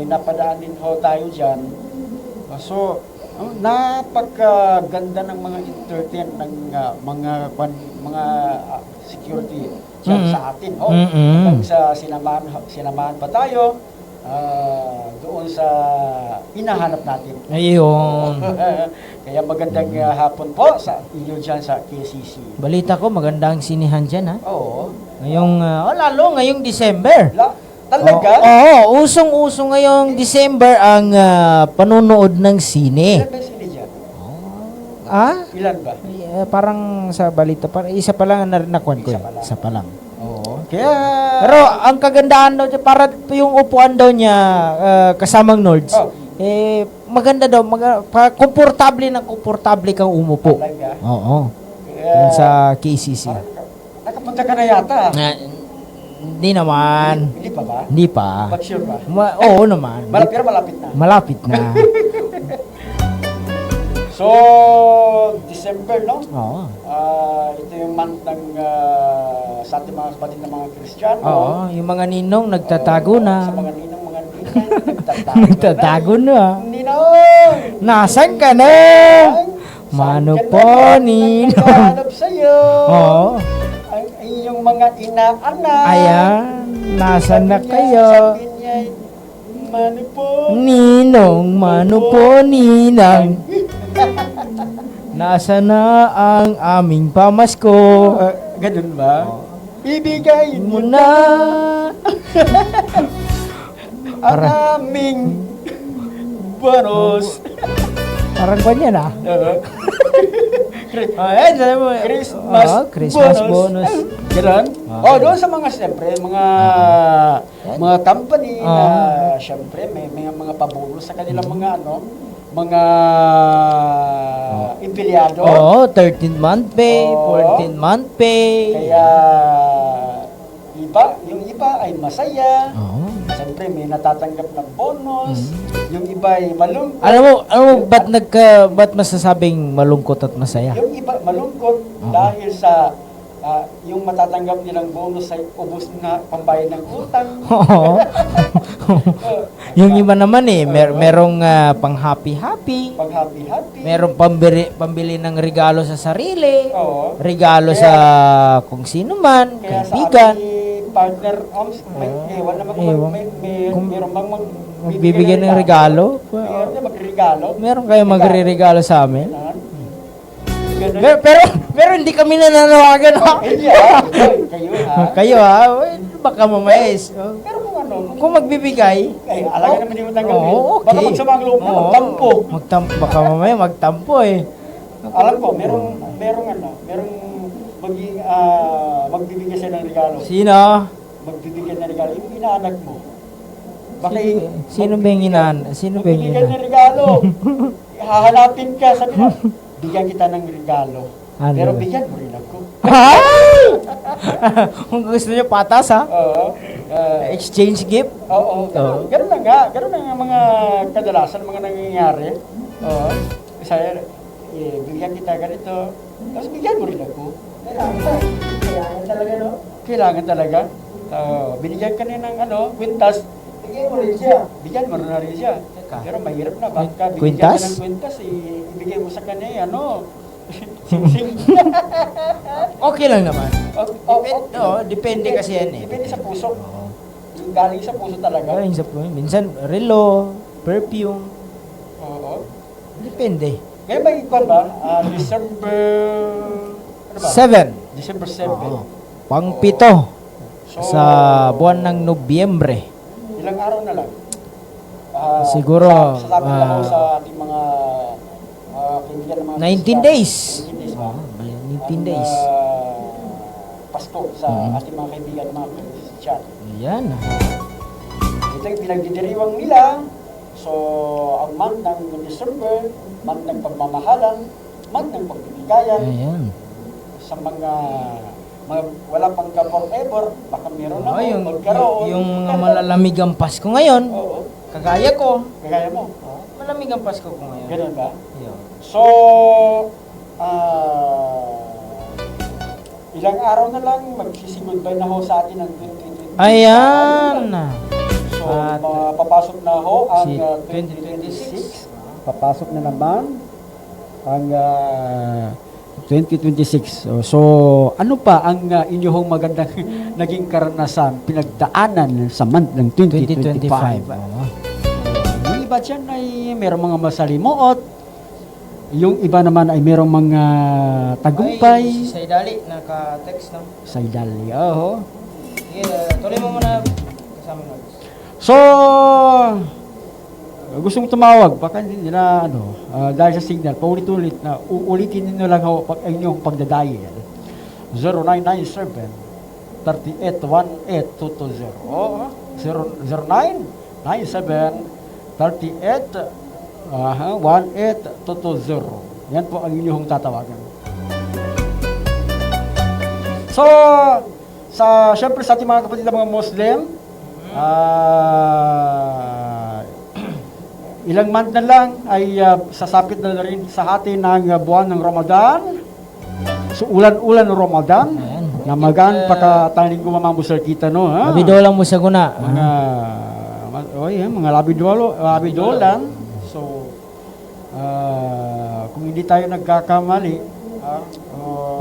napadaan din ho tayo dyan. So, napakaganda ng mga entertain ng mga security dyan
Mm-mm.
sa atin.
Mm-mm.
Hanggang sa sinamahan pa tayo doon sa hinahanap natin.
Ayun.
Kaya magandang hapon po sa inyo dyan sa KCC.
Balita ko, maganda ang sinihan dyan, ha?
Oo.
Ngayong, lalo ngayong December.
Talaga?
Oo, usong-uso ngayong December ang panonood ng sine.
Ilan ba sila dyan?
Ah?
Ilan ba?
Parang sa balita, isa pa lang ang nakuha ko.
Isa pa lang.
Isa pa lang.
Oo. Kaya...
Pero ang kagandaan daw, para yung upuan daw niya kasamang Nords,
Oh.
maganda daw, komportable kang umupo.
Talaga?
Oo.
Kaya...
Yan sa KCC.
Nakapunta ka na yata.
Hindi naman.
Hindi pa ba?
Hindi pa.
But sure ba?
Oo naman.
Pero malapit na.
Malapit na.
So, December, no?
Oo.
Ito yung month ng sa ating mga kapatid na mga Kristiyano.
Oo, yung mga ninong nagtatago
Sa
na.
mga ninong, nagtatago
Nagtatago na.
Ninong!
Nasaan ka na? Mano po, ninong.
Naghahanap sa'yo.
Oo.
Ang iyong mga inaanak.
Ayan, nasaan na kayo?
Sabi niya, mano po.
Ninong, mano po, ninang. Nasa na ang aming pamasko?
Ganun ba? Ibigay
Mo
mo
na.
ang aming bonus.
Parang ganyan ah.
Chris-
Ayan, sabi mo.
Christmas,
Christmas bonus.
Ganun? Doon sa mga, siyempre, mga company na, siyempre, may mga pabonus sa kanilang mga, mga empleyado.
Oo, 13th month pay,
Oo.
14th month pay.
Kaya, yung iba ay masaya.
Oo.
Siyempre, may natatanggap ng bonus. Yung iba ay malungkot.
Alam mo, ba't masasabing malungkot at masaya?
Yung iba malungkot dahil sa yung matatanggap nilang bonus ay ubos na pambayad ng utang.
Oo. Yung iba naman merong pang happy-happy.
Pag happy-happy.
Merong pambili ng regalo sa sarili.
Oo.
Regalo
Kaya-
sa kung sino man,
Kaya sa
kaibigan.
aming partner, ewan naman
Ewan.
kung
Kung
meron bang
Magbibigyan ng regalo.
Meron na magregalo.
Meron kayo magre-regalo sa amin.
Ganun.
Pero hindi kami nananawagan ha.
Hindi kayo ha.
Kayo ha, baka mamayes.
Pero kung ano,
Kung magbibigay,
alaga naman yung tanggapin.
Oo, okay.
Baka magsamang loob na, magtampo.
Baka mamaya magtampo eh.
Alam ko, merong magbibigay siya ng regalo.
Sino?
Magbibigay ng regalo. Yung inaanak mo.
Sino ba yung inaan? Sino ba yung
Magbibigay ng
inaan?
regalo. Hahanapin ka. Sabi na, bigyan kita ng regalo.
Ano?
Pero bigyan mo rin ako.
Kung gusto niyo patas ha?
Oo.
Exchange gift?
Oo. Ganun lang nga. Ganun lang ang mga kadalasan, mga nangyayari. Oo. Kasi, bigyan kita ganito. Tapos bigyan mo rin ako. Kailangan talaga, no? Kailangan talaga. Binigyan ka niya ng kwintas. Bigyan mo rin siya. Bigyan mo rin siya. Pero mahirap na. Baka bigyan
Kwintas?
ka ng kwintas, ibigay mo sa kanya, sing-sing.
Okay lang naman.
Depende,
Depende kasi yan eh.
Depende sa puso. Yung galing sa puso talaga.
Galing sa point. Minsan, relo, perfume.
Oo.
Depende.
Ngayon ba ikon ba? December... Ano ba?
7.
December 7.
Oo. Pang-pito.
So,
Sa buwan ng Nobyembre.
ilang araw na lang?
Siguro,
Sasabi na ako sa ating mga kaibigan ng mga
19 days.
19 days ba?
19 days.
Pasko sa ating mga kaibigan ng mga Christian.
Ayan.
Ito yung pinagdidiriwang nila. So, ang month ng December, month ng pagmamahalan, month ng pagbibigayan,
Ayan.
sa mga wala pang ka-forever, baka meron na magkaroon.
Yung mga malalamig ang Pasko ngayon,
Oo.
kagaya ko,
Kagaya mo.
malamig ang Pasko ko ngayon.
Ganun ba?
Ayun.
So, ilang araw na lang magsisigoodbye na ho sa atin ang 2020.
Ayan.
So,
At
papasok na ho ang
si
2026. Papasok na naman ang 2026. So, ano pa ang inyong magandang naging karanasan, pinagdaanan sa month ng 2025?
2025. Oo.
Yung iba dyan ay mayroong mga masalimuot. Yung iba naman ay mayroong mga tagumpay.
Ay, sa idali, naka-text na.
Sa idali. Oo.
Sige, tuloy mo muna kasama mo.
So, gusto mong tumawag, baka hindi nila, dahil sa signal, paulit-ulit na, uulitin ninyo lang ho ang inyong pagdadial. 0997-381820. Yan po ang inyong tatawagan. So, syempre sa ating mga kapatid na mga Muslim, ilang month na lang ay sasapit na rin sa atin ng buwan ng Ramadan. So ulan-ulan ng Ramadan.
Ayan.
Na magaan pagkataning gumamambusal kita, no? Ha?
Labidolang mo sa guna.
Mga labidolan. So, kung hindi tayo nagkakamali,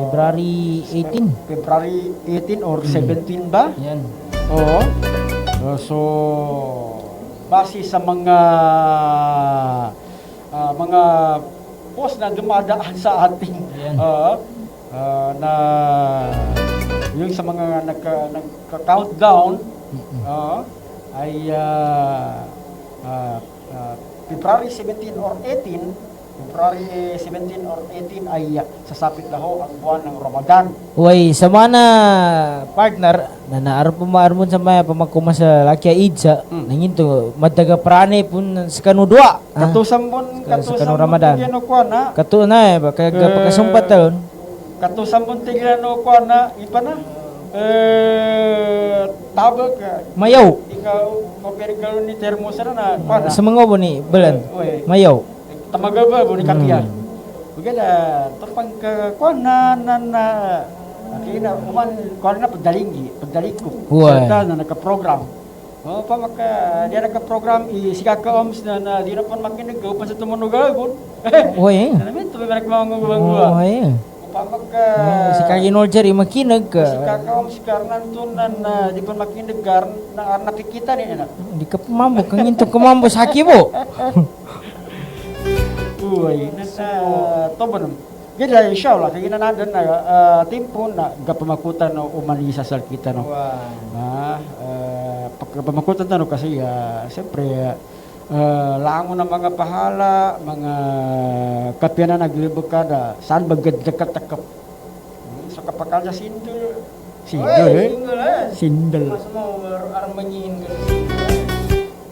February 18.
February 18 or 17 ba?
Yan.
Oo. So, base sa mga post na dumadaan sa ating
Ayan.
na yung sa mga nagka-countdown ay February 17 or 18 ay sasapit na ho ang buwan ng Ramadan.
Uy, sa mga na partner na naarpon sa maya pamakuma sa Lakya Idsa, nanginto madaga prane pun sa kanudwa.
Katusambon
Sa kanong Ramadan.
tigyan ko na.
Kato na pagkasumpat taon.
Katusambon tigyan ko na ipa na. Tabag ka.
Mayaw.
Ikaw koperigal ni termosara na kuan na.
Sa mga ubo ni Balan.
Uy.
Mayaw.
Tamaga ba mo ni kakiyan. Bugala topang ka kuan na kina uman kuan na pagdaling ko.
Uy.
Sa na naka-program. Pa maka dia naka-program si Kaka Oms na di na pon makinig ko pa sa tumunugagon.
Uy.
Namin to may mga
Uy.
pa maka
Si Kagi Norger makinag ka.
si Kaka Oms karnan tunan na di pon makinig na nakikita ni na.
Hindi ka pumambo. Kang into kumambo sa haki mo.
Uy, nasa toban. Gila inshallah kay nandan na timpo na gapamakutan no umanisa sa kita no. Pagpamakutan no kasi siyempre lango ng mga pahala, mga kapya na naglibog kada saan bagad-katakap. So kapag sa sindol. Mas mo armanyin ka.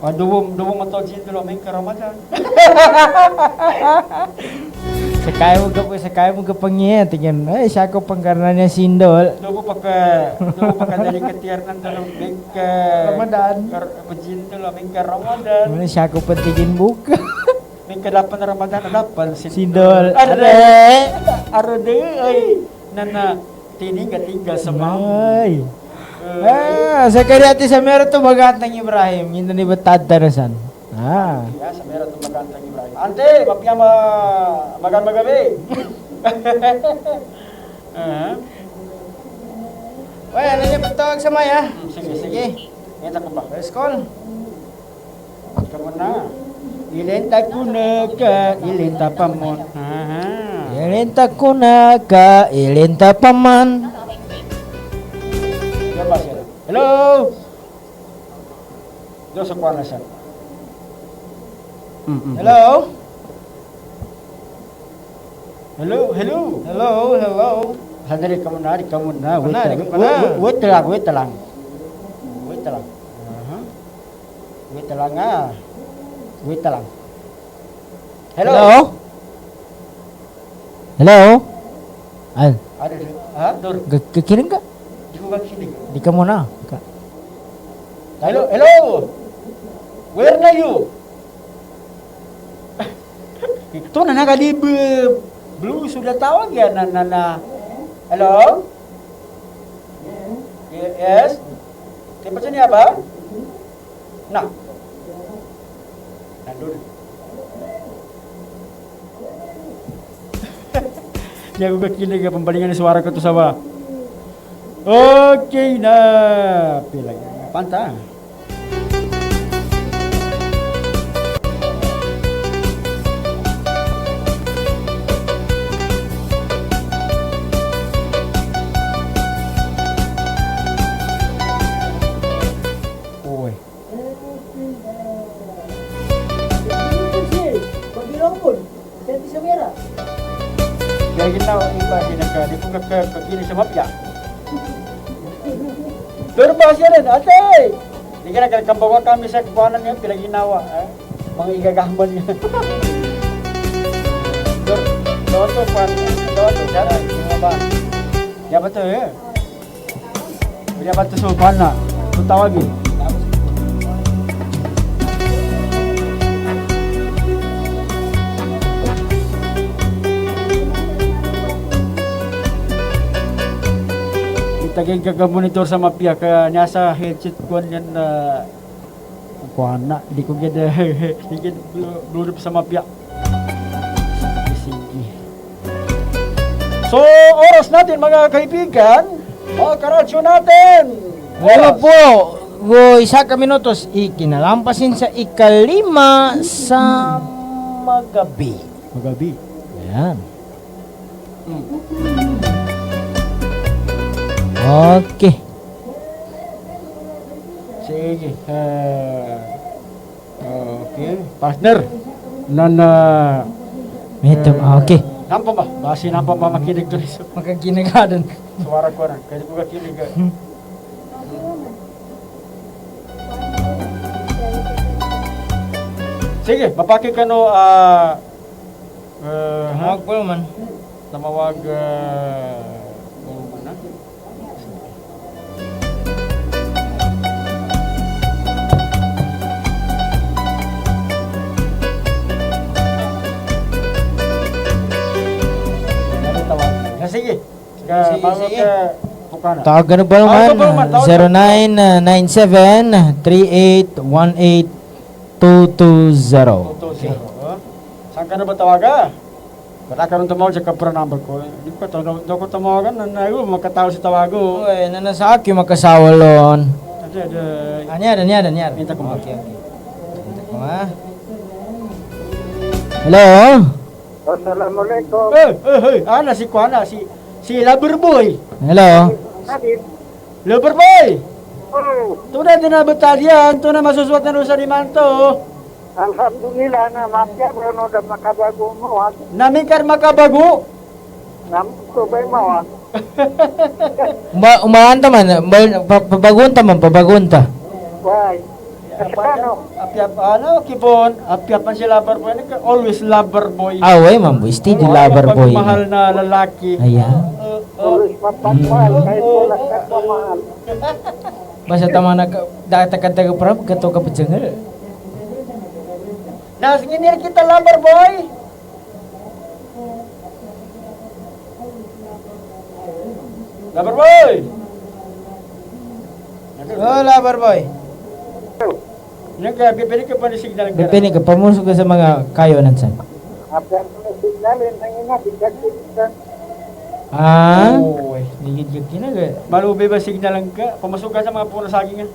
Duwong matod sindol may karamadan.
Sakay mo ka pangyan. Tingnan, ay, siya ko pangkarna niya sindol.
Doon pa ka delikatiar ng dalawang bingka.
Ramadan.
Pajinto lang, bingka Ramadan.
Ano, siya ko patigin buka.
Bingka dapan na Ramadan, dapan
Sindol.
Arade, ay. Nana, tinggal sa
Ay. Sa kariati sa meron to bagat ng Ibrahim. Yun na ni Batad Tarasan.
Ya, sa meron itong magandang Ibrahim. Ante, mapya magabi.
Uy, ano niya pagtawag sa Maya?
Sige. Ngita ko ba?
First call.
Kamu na. Ilenta ko na ka, ilenta pa mo.
Ilinta ko na ka, ilinta pa man.
Diba siya? Hello? Doon sa kuwan na siya.
Hello?
Hello? Sandali ka muna. Wait lang. Wait lang.
Hello? Hello? Al,
Dur.
kakiring ka?
Di ko kakinig.
Di ka muna.
Hello? Where na you? Ito na nakadib blue sudah tawag yan na. Hello? Yes? Tempat sini apa? Nah. Nandun. Di ako kakinig ka pambalingan ng suara ko to sa ba? Okay na. Pilang panta. Uy. Kaya ginawa ang iba di ko kakini sa mapya. Pero ba siya rin, ate! Hindi ka nagkakambawa kami sa kuwanan niya, pinaginawa. Mga igagahamban niya. Doto, sana, yung ba? Diya ba ito eh? Diya ba ito sa upan na? Kung tawagin. Itagay kagamonitor sa mapya kaya nasa headset ko yan na kuana, di ko gada di ko blurup sa mapya. Sige. So, oras natin mga kaibigan, mga karadyo natin.
Ano po? Isa ka minutos. Ikinalampasin sa ikalima sa magabi.
Magabi.
Ayan. Okay.
Sige. Okay. Partner. Nana.
Okay.
Nampa ba? Basi nampa ba makinig to niso?
Makaginagadan.
Suara ko na. Kaya ko kakinig. Sige, mapaki ka no
Tawag po naman.
tamawag sige.
Sige,
Bago
sige.
ka Pukana.
Tawag ka na ba naman?
Tawag ka ba naman?
0997-3818-220.
Saan ka na ba tawaga? Wala ka rin tumawag sa kapra number ko. Hindi ko tawagan. Nanayo, makatawag si tawago.
Uy, nanasak yung makasawalon.
Ada.
Anyar.
Minta ko ba?
Okay. Minta ko nga. Hello?
Assalamualaikum.
Ana si Kuana, si Loverboy.
Hello?
Adit.
Loverboy!
Oh,
Tunay din na batalyan, tunay masuswat na rin sa limanto.
alhamdulillah na mafia brono da makabago mo.
Namin kar makabago.
Nam ko bay mo.
Umahan ta man, pabagunta man, pabagunta.
Why? Asipano.
Apiap, kibon, apiapan si lover boy. Always lover boy.
Away, mamboy. Steady lover boy.
Mahal na lalaki.
Ayan.
Always mapagmahal. Kahit wala ka pamahal.
Basta tama na datakad-taga para gato ka pachangal.
Nasingin kita lover boy. Lover boy.
Oh, lover boy.
Bibili ka pa ni signal.
Depende ka, pamusok ka sa mga kayo nansan.
Apa ang signalin ng ina, bigyan.
Ah?
Oy.
Ligid ka na.
Malubi ba signal lang ka? Pumasok ka sa mga puno saging nga.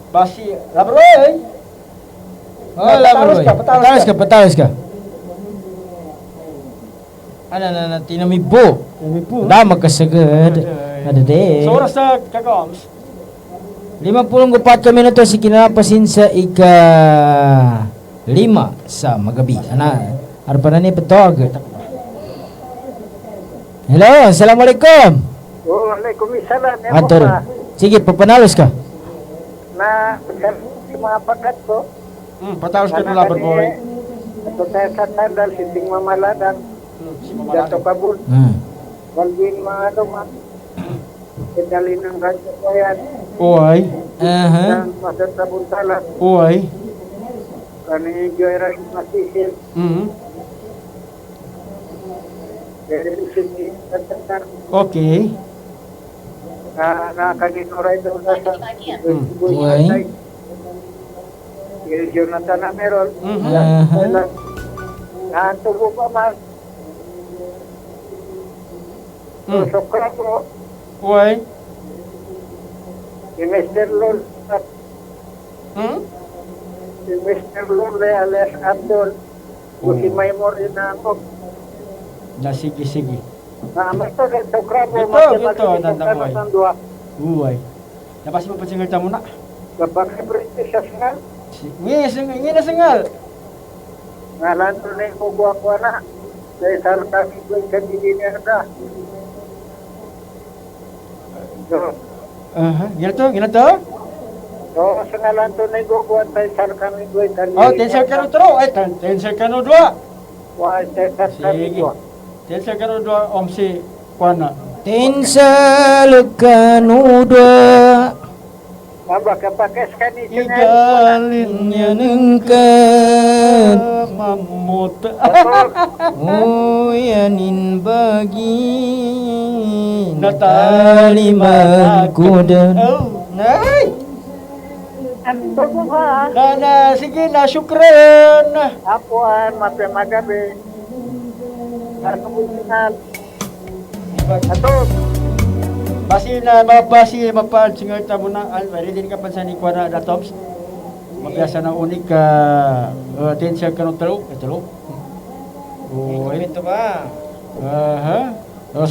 Basi, lover boy.
Oh, lover boy. Patawas ka. Ano na tinamibo. Wala magkasagad. Ada de.
So oras sa kagoms.
54 minuto si kinapasin sa ika 5 sa magabi. Ano pa na ni Petog? Hello, assalamualaikum.
Waalaikumsalam.
Ator. Sige, papanalos ka.
Na, sa mga pakat ko,
Patawas ka ng lover boy.
ito tayo sa tandal, siting mamaladan,
Si
dato
Mamala.
kabul,
Hmm.
walgin mga duman, idali ng radyo ko yan,
Oy.
Aha.
ng masasapuntalan,
Oy.
kani Joyrag Masisil, dari sini, tentang,
Okay.
na kaninoray daw na sa,
Uy.
Jonathan Amerol,
Aha.
naantubo pa man, sokra ko,
Oy.
si Mr. Lul, at si Mr. Lul alias Abdul, o si Maymor na ako,
Na sige.
na amato rin sokra ko,
Ito, dandamoy.
ng dua,
Uy. Napas mo pa singal ta muna.
kapag British National,
Ngi na singal.
ngalan to na yung kukuha ko na, dahil sa kami ko yung kanilin na. So,
Ginato?
so, sa ngalan to na yung kukuha tayo sa kami ko yung kanilin.
Oh, tensor ka no tro. Ay, tensor ka no dua.
Wah, sa kami
Sige.
ko.
Tensor ka no dua om si Kuana.
Tinsal kanuda
Maba, kapakas ka ni Sinel.
Igalinnya
nengkan
mamut.
Uyanin bagi
Natali
kuda.
Oh, nay.
Ano mo ha?
Sige na, syukran.
Apuan, mape magabi. Ano mo sinal? Ato,
Basi na mabasi mapad singal ta muna ready ka pa sa ni Kuana da tops. Mabiasa na unik ka tensor ka no tro. Oh,
Ito ba?
aha.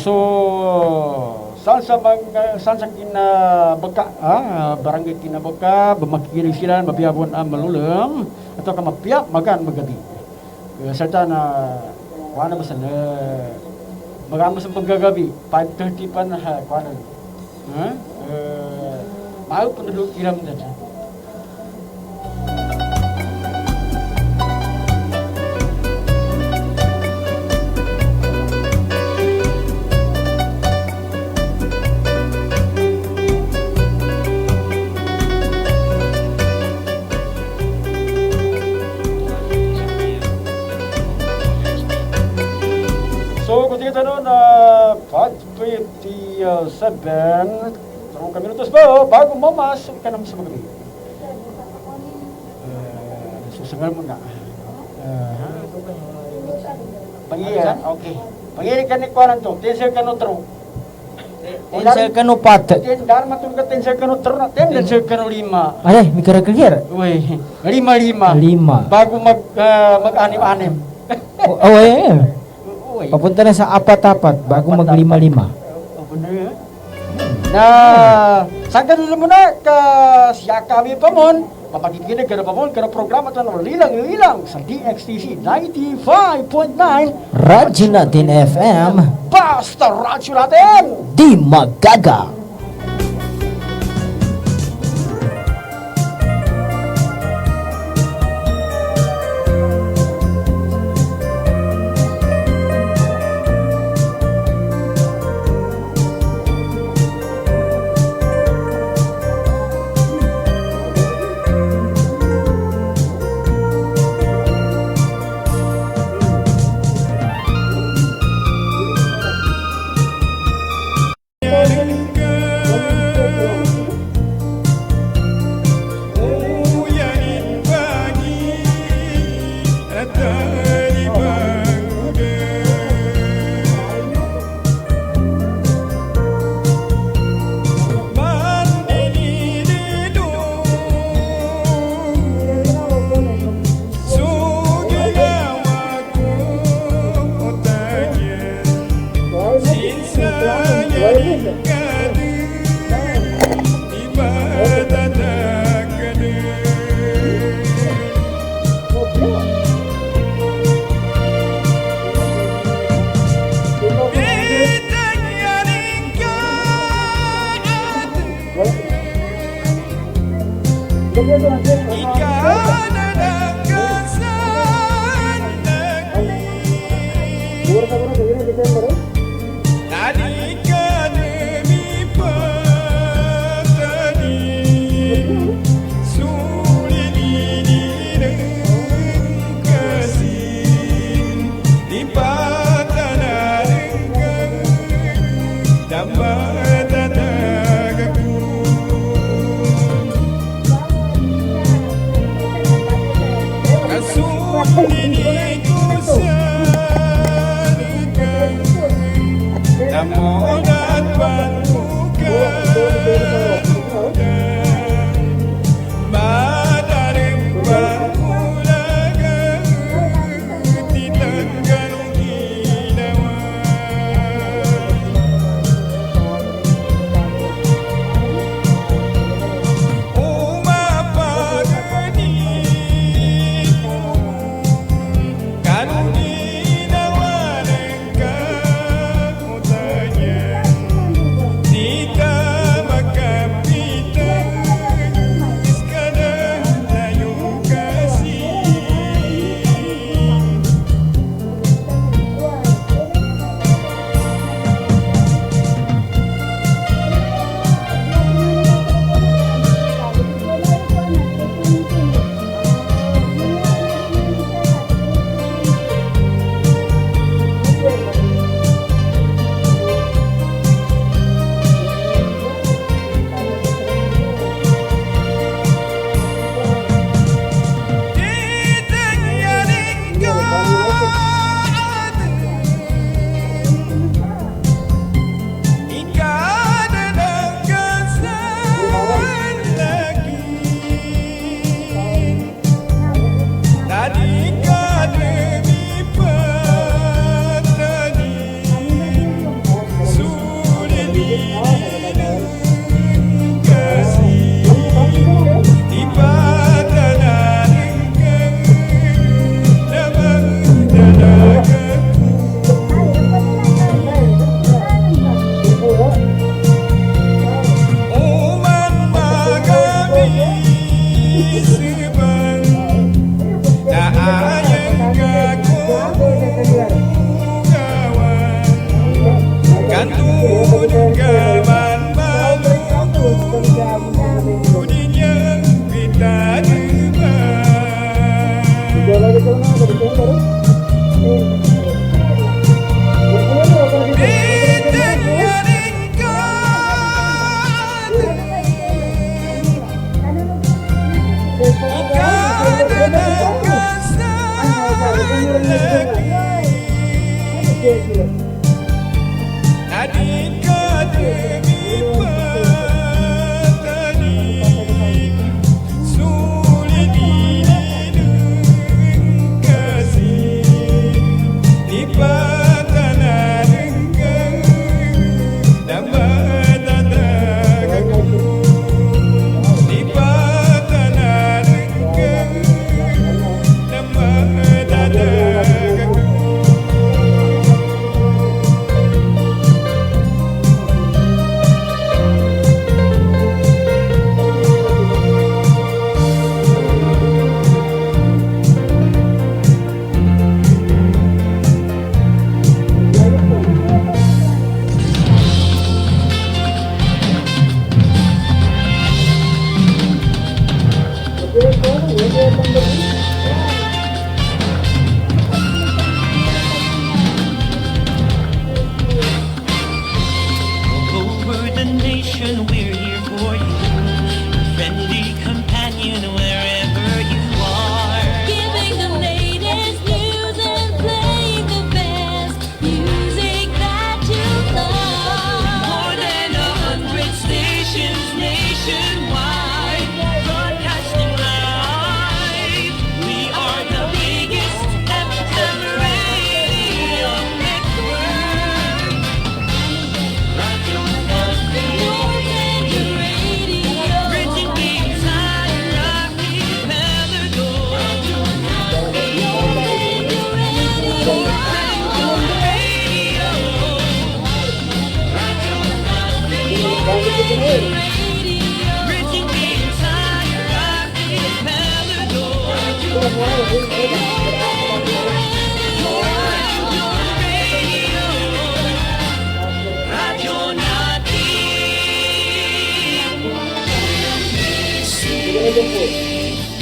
So salsa kinabaka, barangay kinabaka, bamakikinig sila, mabiyabon ang malulam, atau ka mapiyak, magan magabi. Serta na, kuha ba sana, magamos ang paggagabi, 5:30 pa na, kuha na. Mahal pa na doon kiram na. So, kung tingin tanong na 5:27, tarong kami minutos ba, bago mamasok ka naman sa magabi. Susungan mo na. Pangiyan, okay. Pangiyan ka ni Kuanan to, tensor ka no tro.
Tinsal kanupat.
Dahil matulog ka tensor ka no tro na, tensor ka no 5.
Ay, may karakagir.
Uy, 5.
Lima.
Bago mag-anim-anim.
Oh, ay.
Uy.
Papunta na sa apat-apat bago mag-lima-lima.
Na sa ganun mo na ka siya kami pa mon mapakikinig ka na pa mon ka na programa ito na lilang sa DXTC 95.9
Radyo natin FM,
basta radyo natin.
di magaga.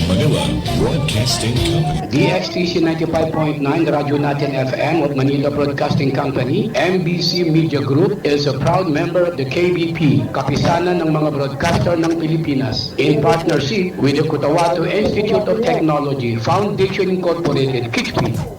Manila Broadcasting Company.
DXTC 95.9 Radyo Natin FM of Manila Broadcasting Company, MBC Media Group is a proud member of the KBP, Kapisanan ng mga Broadcaster ng Pilipinas, in partnership with the Cotabato Institute of Technology, Foundation Incorporated, KITSP.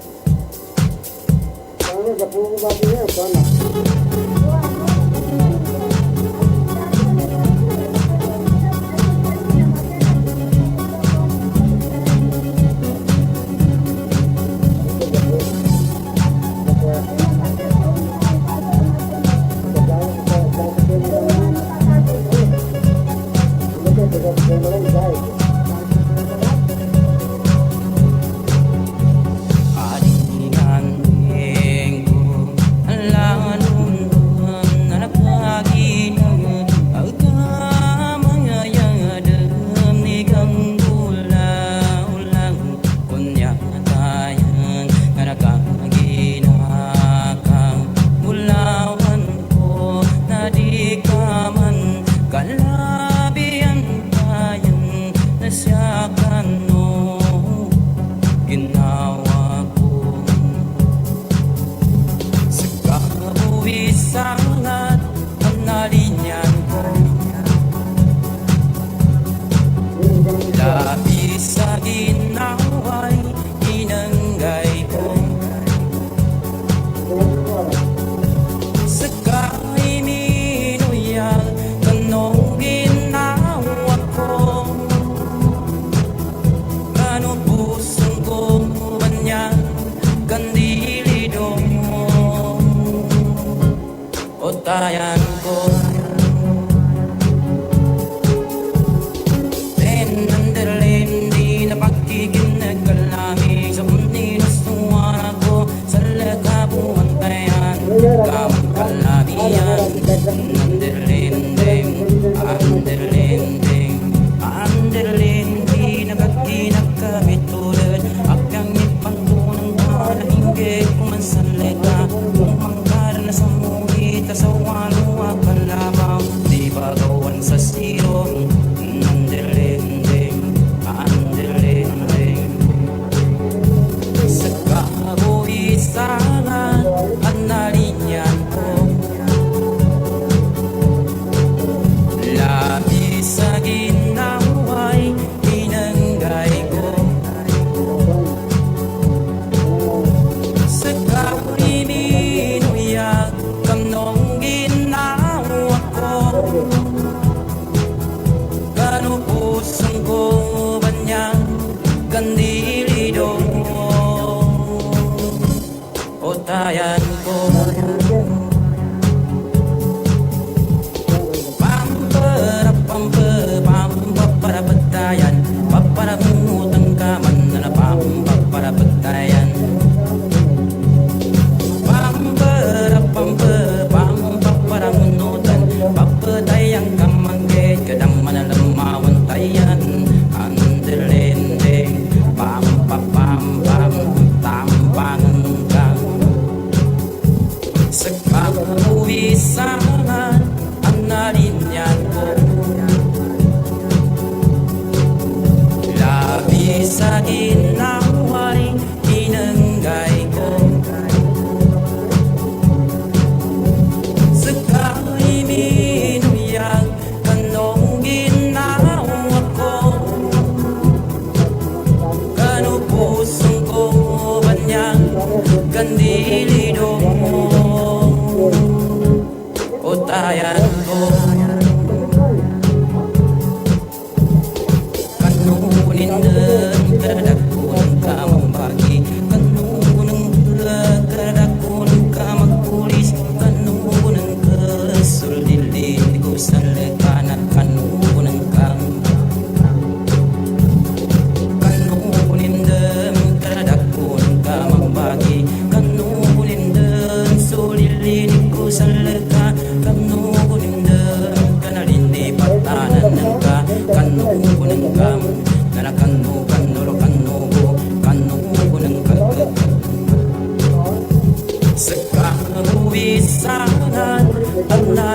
Salga, kamu kuning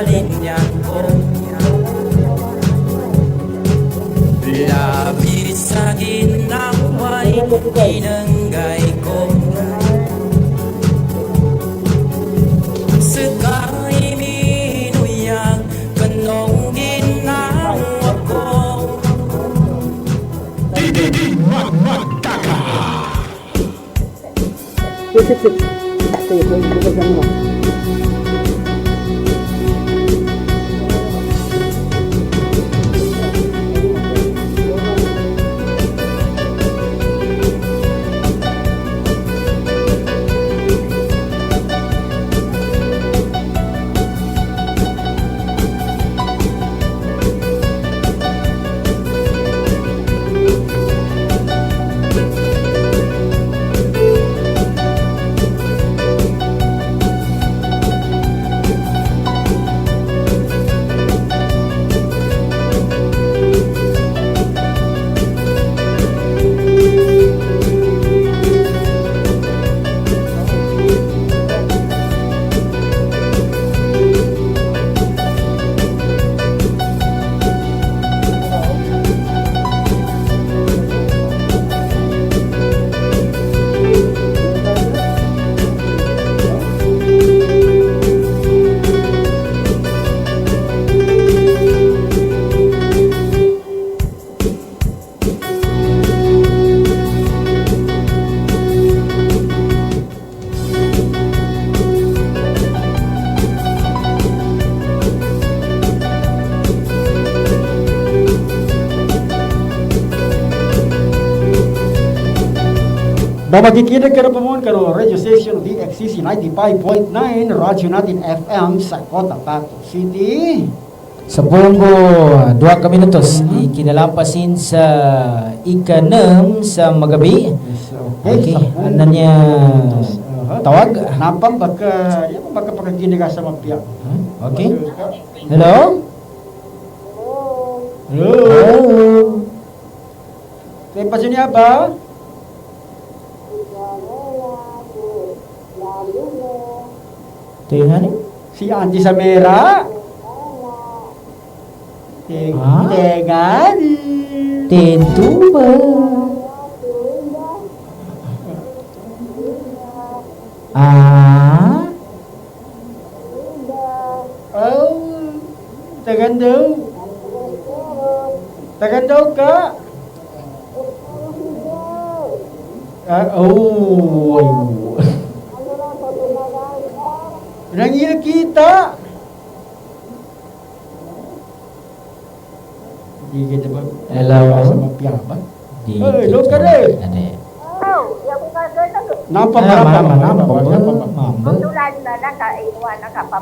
linya ko labis sa ginaway inenggay ko sekali minuyang kenong ginawa ko
Makikinig ka na po muna kano radio station DXCC 95.9 radyo natin FM sa Cotabato City.
Sa Bongo, 2 ka minutos ikinalampasin sa ika-6 sa magabi. Okay, ano niya tawag?
Napang baka pakakinig ka sa mapya.
Okay. Hello?
Hello. Kaya pa niya ba?
Tingnan
Si Auntie Samera.
Ah?
Tegan.
Tentu ba? Ah?
Oh, tagan daw. Tagan daw ka. Oh. Nangil kita. Di kita ba?
Hello.
Sa mapya ba?
Di.
Hello ka rin.
Ade.
Nampak
Ah,
berapa?
mama, nampak ba?
Nampak.
Mama.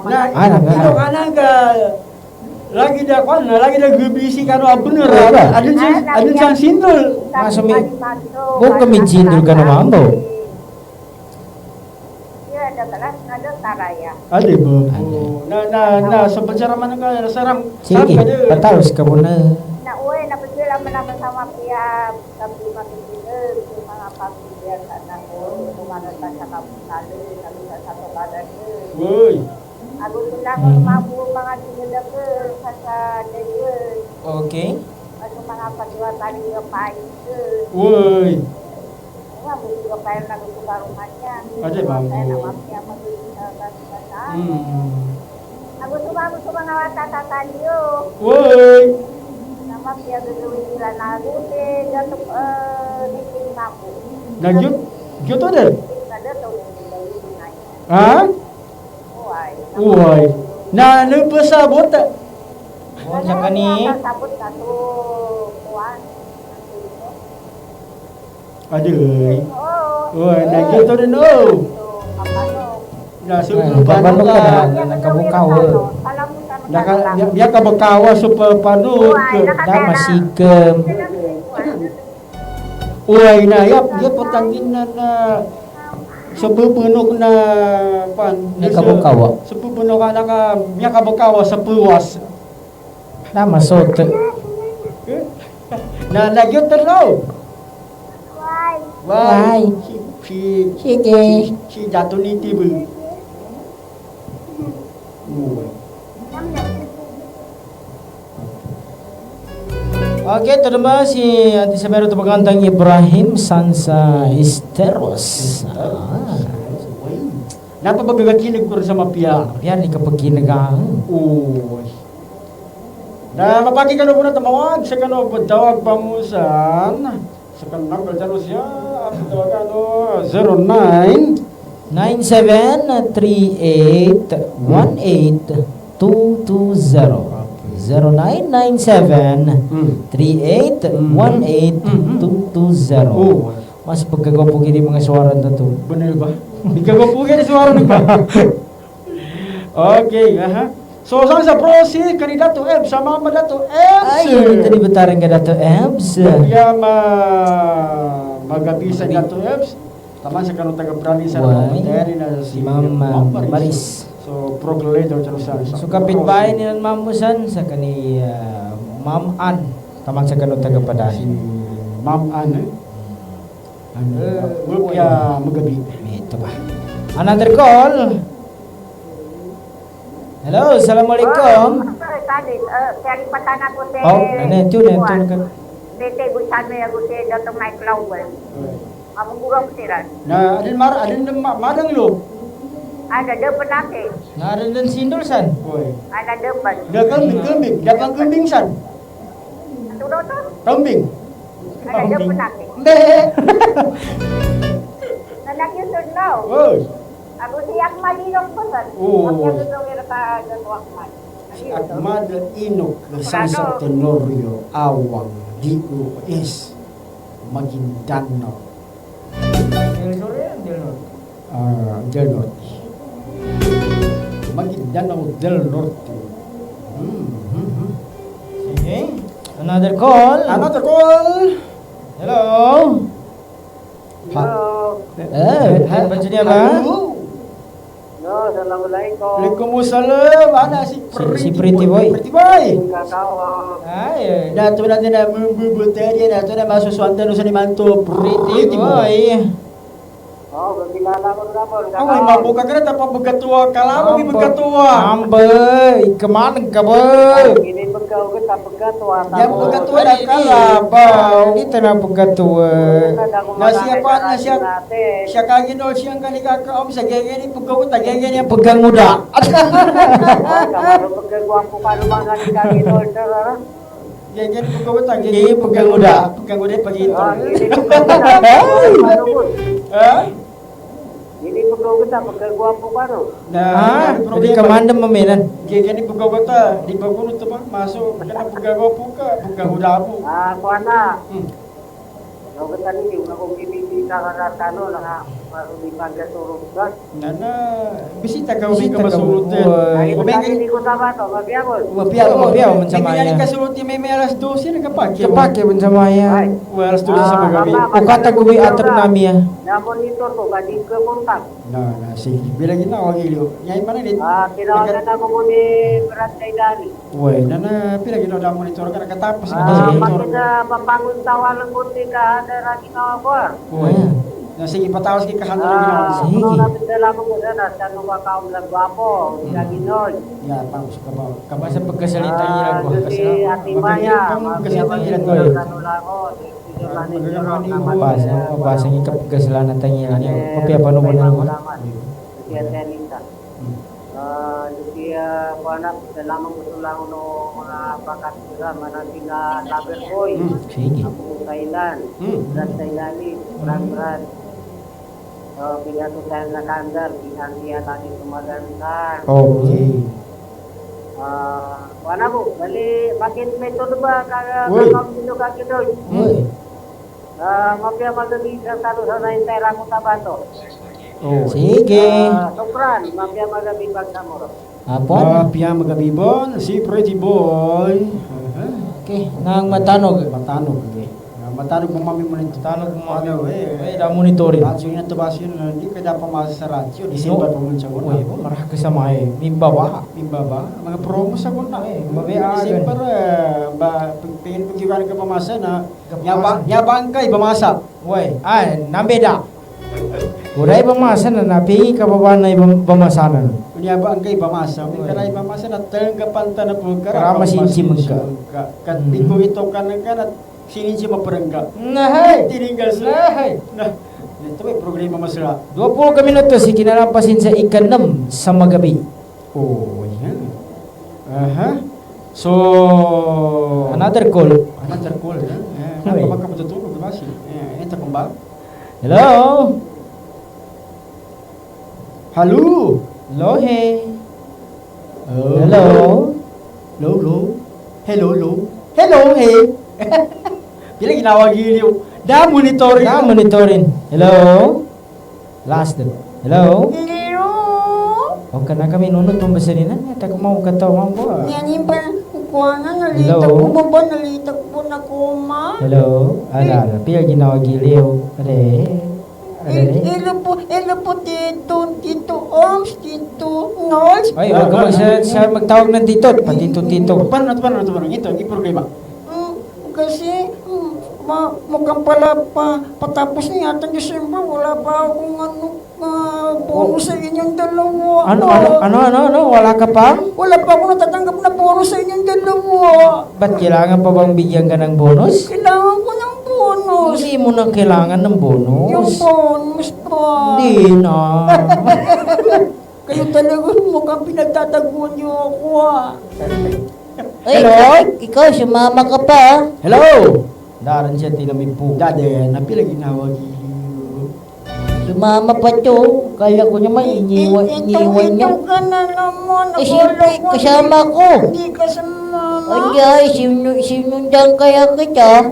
Nah, ka lagi dah kan, lagi dah gebisi kan bener.
Apa?
Ada yang sindul.
Masa mi bukan mi jindul ka na mambo.
Ada bu. Nah, sebentar mana ka sarang.
Sige, patalos ka muna.
Na uwe na pagkila man naman sa mapia sabi makikita mga pamilya sa nako kumanan pa sa kapitalo sa tokadan
Woi.
ako sila mabu mga dinilako sa dege
Okay.
at mga pagwa tali ng país
Woi.
nga mo ko kaya na gusto karumannya
Ada bang.
na mapia magiging ako sumama mga watataliyo
Woi.
nama pia gagawin nila na gute gatok dito mapo
Nagyot. Gitu deh.
kada to
Ha?
Uy.
Woi. Na nagpasabot.
Wala ka ni.
Sabot ka to kuan.
Aduh.
Oo.
Woi, nagyot din oh.
Kapano.
Na
Ay,
subukan
babalo ka
ka.
na. Nakabukaw.
Alam mo sa
Naka biya ka bakawa sa panut.
Dama sigem.
Uy na yap, dia petangin na sepupunok na pan.
Nakabukawa.
Sepupunok na ka biya ka bakawa sa puwas.
Dama sote.
Na nagyot terlaw.
Why?
Why? Si
Sige.
jatuh ni tiba.
Nam na
Okay, ito naman si Antisabero Tumagandang Ibrahim Sansa Esteros.
Napapagagakinig ko rin sa mapya.
Yan, kapag ginagaan.
Uy. Na mapagi ka na po na tamawag sa kano tawag pamusan sa kanang kalsano siya ang tawag ano 09
0997-3818-220. Mas pagkagwapo gini mga suwaran na to.
Bener ba? Bigyan ko po kayo suara ni ba? Okay, aha. So, saan sa prosi, kandidato Ebs, sa mga dato Ebs.
Ay, tadi betaran ka dato Ebs.
Kaya magabisan dato Ebs. Taman sa kanong taga-brani sa
Why?
materi na si
Ma'am Maris.
So, proclamator sa
So kapitbahay ni Ma'am Musan sa kani Ma'am Ann. Taman sa kanong
si
taga-padani.
Ma'am Ann. Kaya magabi.
Ito ba? Another call. Hello, assalamualaikum.
Tadi, cari patana ko si...
Oh, ito na.
Dete, busan mo yung si Dr. Mike Lowell. Mamugurang siran.
Na adin madang lo.
Ada depan lagi.
Naran din sindulsan.
Oy.
Ada depan.
Dagang kambing san.
Tulo to?
Kambing.
Ada depan lagi.
Be.
Nanak Yusuf now.
Oy.
Aku si Akmal Inok po sir.
Oo.
Aku yung gusto ka Dr. Akmal.
Si Ahmad Inok sa Tenorio Awang DOS Maguindanao. Del Norte. Maguindanao del Norte.
Sige. Another call.
Another call.
Hello. Hai, baca dia ba?
No, assalamualaikum.
Waalaikumsalam. Ana si
Si Pretty Boy.
Pretty Boy.
Kakao.
Ay,
Dato natin na bububuti dia dato na masuswanta no sa ni Manto
Pretty Boy.
Oh, berkilala ko na po.
Ang may mabuka ka na tapos magkatuwa ka lang, may magkatuwa.
Ambay, kemana ka ba?
Ini pagkaw kita pagkatuwa.
Yang magkatuwa na ka ba?
Dito na pagkatuwa.
Siya kaginol siyang kanikakaom sa gengeni pagkawuta, gengeni ang
Pagkanguda.
Kamaro pagkagwapo ka naman ka ni Kaginol, sir.
gengeni pagkawuta,
Gengeni pagkanguda.
Pagkanguda pagito.
Ini pagkagwapo
Ha?
Ini pagkaw kita pagkagwapo ka no.
Ah, jadi kemana maminan?
Gengeni pagkawuta, di bagunot to ba? Masuk kana pagkagawapo ka, pagkahuda mo.
Kuana. No, kita ni una kong kibisita ka kano na marulipan ka turong gas.
Nana, bisita ka umi ka masulutin.
Ay,
Umengay
hindi ko tama to, mabiyabon.
Mabiyaw man sa maya.
Ka sulutin may alas 12 nagapake.
Kapake man sa maya.
Alas 12 sa magabi.
Ukata gubi atap nami ya.
Na-monitor ko, kadi ko kontak.
Na, sige. Bilang ginawag ilo. Nyay mananit.
Tinawagan ako mo ni Barangay Dali.
Uy, nana, pila ginawa monitor ka nakatapos.
Makita papangon tawa ng kunti ka, ada lagi na ako.
Uy. Na sige, patawas kay kahando na ginawa.
Sige.
Kung natin dala ko mo na, saan mo makaong nagwapo, Kaginol.
Ya, tapos ka ba?
Kabasa pagkasalita niya ko.
Si Ate Maya,
Kasalita niya ko.
Mabasa niya kapagkasalanan tangilan niya. Kapaya pa naman na naman.
Si Ate Anita. Jadi anak dalam kesulang no mga bakat sila manati na lover boy.
Sige.
Ako Thailand, berat Thailand, berat. Pidato tayo na kandal, bihan niya tadi tumagantan.
Okay.
Wana po, bali, makin metode ba
Uy.
kakakino kakidoy?
Uy.
Mapia magagi sa talo sa naintera mo tabato.
Oh.
Sige.
Sopran, mapia magabi pagsamoro.
Apon?
Pia magabibon, si Pretty Boy.
Okay. Nang matanog.
Matanog. Matanog mo mami mo nito.
Tanog mo
Ano,
Eh, da monitoring.
Radyo yun ito bas yun, hindi ka dapat pumasa sa radyo. Disimba pa mo siya
Uy,
una.
marah ka sa mga mimba ba?
Imba ba? Mga promo sa kuna eh.
Mabiagan.
Disimba pingin pagkiwan ka pamasa na nyabang kay pamasa.
Uy, nambeda. Uray bamasa na napi kababan na bamasanan.
Unya ba ang kay bamasa? May karay bamasa na tanggapan ta na po
Karama sinsi magka.
Kat bigo ito kanang kanat sininsi maperengga.
Nahay.
Tininggal sa.
Nahay.
Nah, ito may problema masra.
20 minuto si kinalampasin sa ika-6 sa magabi.
Oh, yan. Aha. So,
Another call.
another call.
Ay.
Baka matutulog ba si? Ito kung ba?
Hello.
Hello.
Hello, hey.
Oh.
Hello.
Hello. Hello, hello. Hello, hey. Pila ginawag giliw. Da monitoring.
Na monitoring. Hello. Last din. Hello.
Hello.
O ka na kami nunod pang basalina. Taka mau katawa mo ba?
Yan yung kuwanan, nalitag
Hello?
po ba ba? Nalitag po na kuma.
Hello. Ala, pila ginawa giliw. Are.
Hello po, Tito Oms, Tito Nols.
Ay, wag ka siya magtawag ng tito. Patito-tito.
Paano? Ito, ang problema.
Kasi, mukhang pala patapos na yata ng December, wala pa akong bonus sa inyong dalawa.
Ano? Wala ka pa?
Wala pa akong natatanggap na bonus sa inyong dalawa.
Ba't kailangan pa bang bigyan ka ng bonus?
Kailangan ko ng bonus.
Hindi mo nang kailangan ng bonus.
Yung bonus pa.
Hindi na.
Kayo talaga mukhang pinagtataguan niyo ako
Hello?
Ikaw, sumama ka pa.
Hello? Daran siya tinamig po.
Dade, napila ginawag giliw.
Sumama pa to. Kala ko naman iniwan niyo. Ito ka na naman. Siyempre, kasama ko. Hindi ka sumama. Ay, sinundan kaya kita.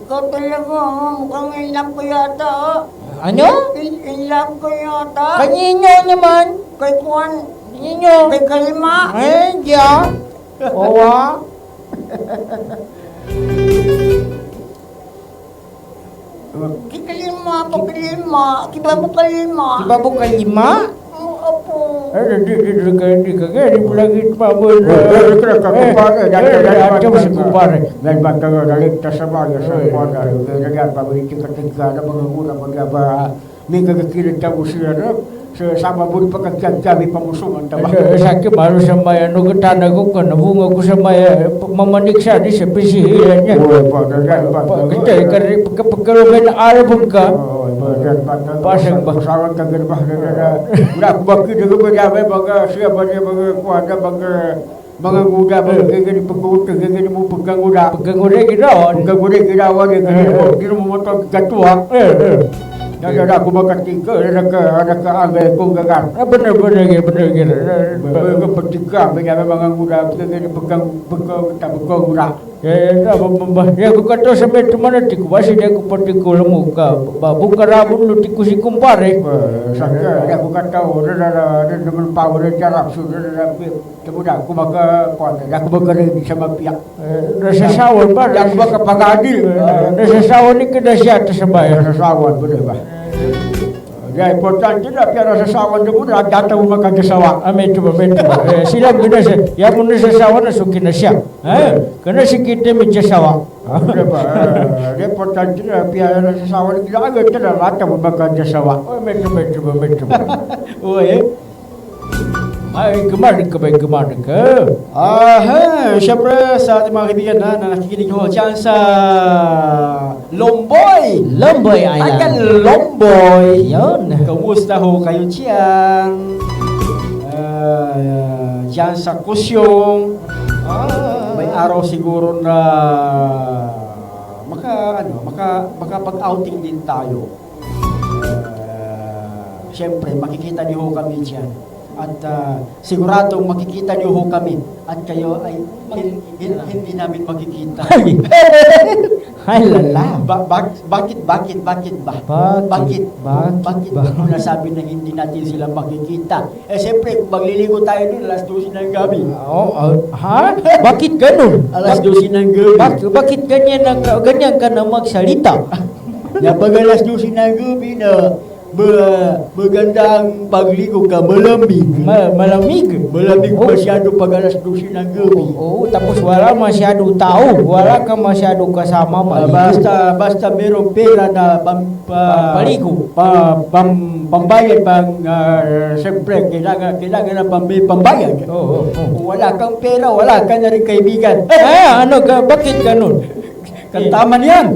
Ikaw talaga, mukhang in love ko yata.
Ano?
In love ko yata.
Kanino naman?
Kay Juan.
Kanino?
Kay Kalima.
Eh, diya. Owa.
Kay Kalima, Kalima. Kibabo Kalima.
Ibabaw ka 5?
Opo.
Hindi ka gani mo lang itmabon.
Sama budi pagkakian kami pamusungan tama.
Sakit malu sama yang nunggu tanah ko kan bunga ko sama memaniksa di sepisihiannya. Kita kari pagkaroben arabong ka. Pasang ba?
Pesawat kagak bah udah bagi dulu berjalan baga siapa dia baga kuada baga mga guda baga gani pagkuut gani mo pegang guda
Pagkangure ginaon.
pegang guda ginawa dia gani mo motor gatua ada aku makan tiga ada ke ambil kong gagan
Bener
baga petiga benda mga guda gani pegang tak pegang guda
Ya aku kata sampai mana tiku basi dia aku patiku lemu ka babu karabun lu tiku si kumpare.
Saka aku kata ada demen power jarak sudah kemudian aku maka aku bekerja sama pihak
Rasa sawon ba?
aku maka pagadil
Rasa sawon ni kena siya tasabay.
sasawan benar bah ya important tidak biar sasawan itu pun datang maka kesawa
Amin coba. Sila guna siya. Ya muna sa sawa na sukin na siya. Kena si kita meja sawa.
dia important tidak biar sasawan tidak ada tidak datang maka kesawa
Amin coba.
oh ya
Ay, kemarin ka.
Siyempre sa ating mga kaibigan na nakikinig ho dyan sa Lomboy.
Lomboy Island.
Ayan, Lomboy.
Yun.
Kamusta ho kayo dyan? Dyan sa Kusyong. May araw siguro na makapag-outing din tayo. Siyempre, makikita niyo ho kami dyan. At siguradong makikita niyo ho kami at kayo ay hindi namin makikita.
Ay lala.
Bakit ba? Bakit mo nasabi na hindi natin sila makikita? Siyempre, kung magliligo tayo doon, alas 12 ng gabi.
Ha? Bakit ganun?
Alas 12 ng gabi.
Bakit ganyan ka na magsalita?
Napag alas 12 ng gabi na magandang pagligo ka, malamig.
Malamig.
Malamig
Oh.
masyado pag alas 12 ng gabi.
Oo, tapos wala masyado tao. Wala ka masyado kasama maligo.
Basta merong pera na
Paligo.
pambayad siyempre kailangan na pambayad.
Oo.
Kung wala kang pera, wala ka na rin kaibigan.
Ano ka? Bakit ganun?
Kantaman yan.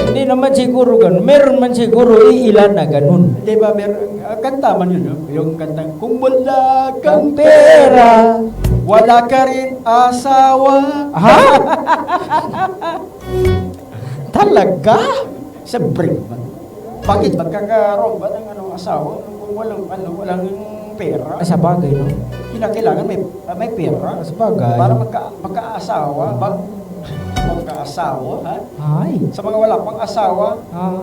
Hindi naman siguro ganun. Meron man siguro ilan na ganun.
Di ba, meron, kantaman yun, no? Yung kantang, kung wala kang
Ang pera.
wala ka rin asawa.
Ha? Talaga?
Siyempre, bakit magkakaroon ba ng asawa kung walang pera?
Sa bagay, no?
Kailangan may pera
Sa bagay.
para magkaasawa. Magkaasawa, ha?
Ay.
Sa mga wala pang asawa,
Ah.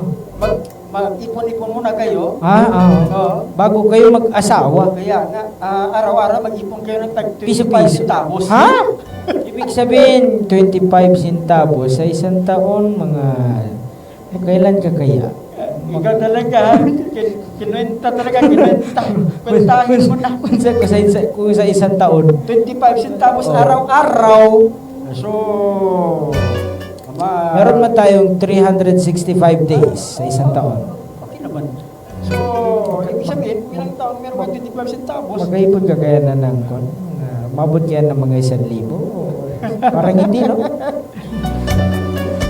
mag-ipon-ipon muna kayo.
Oo. Bago kayo mag-asawa.
Kaya nga, araw-araw mag-ipon kayo ng tag 25
Piso-piso.
centavos.
Ha? Ibig sabihin, 25 centavos sa isang taon, kailan ka kaya?
Ikaw talaga, ha? Kinuwenta talaga, kinuwenta. Kwentahin mo na.
Kung sa isang taon.
25 centavos
Oh.
araw-araw. So,
Meron man tayong 365 days sa isang taon.
okay naman. So, ibig sabihin, ilang taon meron ka 25 centavos.
Magkaipon ka kaya na ng mabot kaya ng mga 1,000? Parang hindi, no?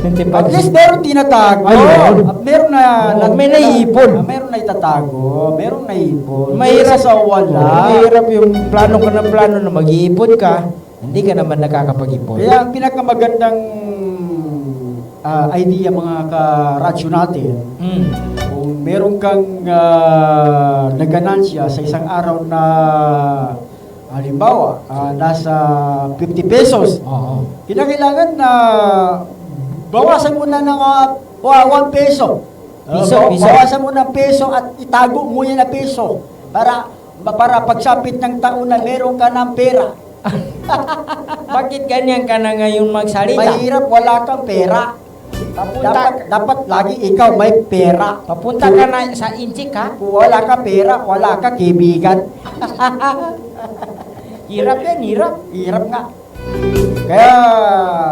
25.
At least meron tinatago.
Ay, meron.
At meron na...
May naiipon.
Meron na itatago. Meron na ipon.
Mahirap
sa wala.
Mahirap yung plano ka ng plano na mag-iipon ka, hindi ka naman nakakapag-ipon.
Kaya ang pinakamagandang idea mga ka-radyo natin,
Mm.
kung meron kang naganansya sa isang araw na halimbawa, nasa 50 pesos,
Oo.
kinakailangan na bawasan mo na ng 1 peso.
Piso.
Bawasan mo ng peso at itago mo yan na peso para pagsapit ng taon na meron ka ng pera.
Bakit ganyan ka na ngayon magsalita?
Mahirap, wala kang pera. Dapat lagi ikaw may pera.
Papunta ka na sa inchik, ha?
Kung wala ka pera, wala ka kaibigan.
Hirap yan, hirap.
Hirap nga. Kaya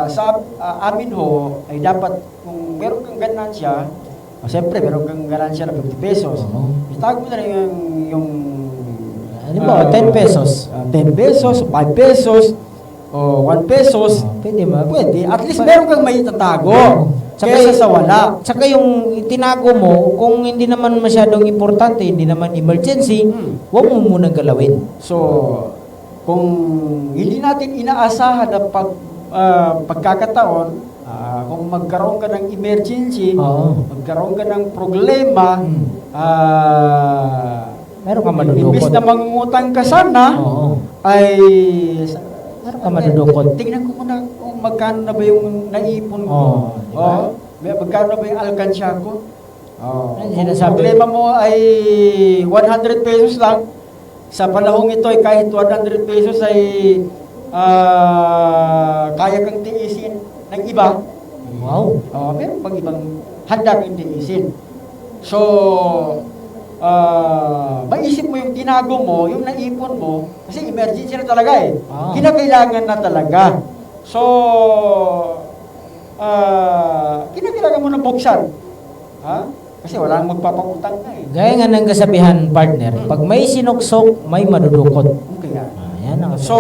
sa amin ho, ay dapat kung meron kang ganansya, siyempre meron kang ganansya na 50 pesos.
Oo.
Itago mo na rin yung
Ano ba, 10 pesos?
10 pesos, 5 pesos, o 1 pesos.
Pwede ba?
Pwede. At least meron kang may itatago.
Tsaka
Kaysa sa wala.
Tsaka yung itinago mo, kung hindi naman masyadong importante, hindi naman emergency, huwag mo munang galawin.
So, kung hindi natin inaasahan na pagkakataon, kung magkaroon ka ng emergency,
Oo.
magkaroon ka ng problema,
Meron ka
imbis na
madudukot.
mangungutang ka sana,
Oo.
ay
Meron ka madudukot.
tingnan ko muna kung magkano na ba yung naipon ko.
Oo, di ba?
Magkano na ba yung alkansya ko?
Ano
Kung
sinasabi?
problema mo ay 100 pesos lang, sa panahong ito ay kahit 100 pesos ay kaya kang tiisin ng iba.
Wow.
Meron pang ibang handa kang tiisin. So, maisip mo yung tinago mo, yung naipon mo, kasi emergency na talaga eh. Kinakailangan na talaga. So, kinakailangan mo na buksan. Ha? Kasi wala nang magpapakutang na eh.
Gaya nga ng kasabihan, partner, pag may sinuksok, may madudukot.
Okay nga.
Yan ang
So,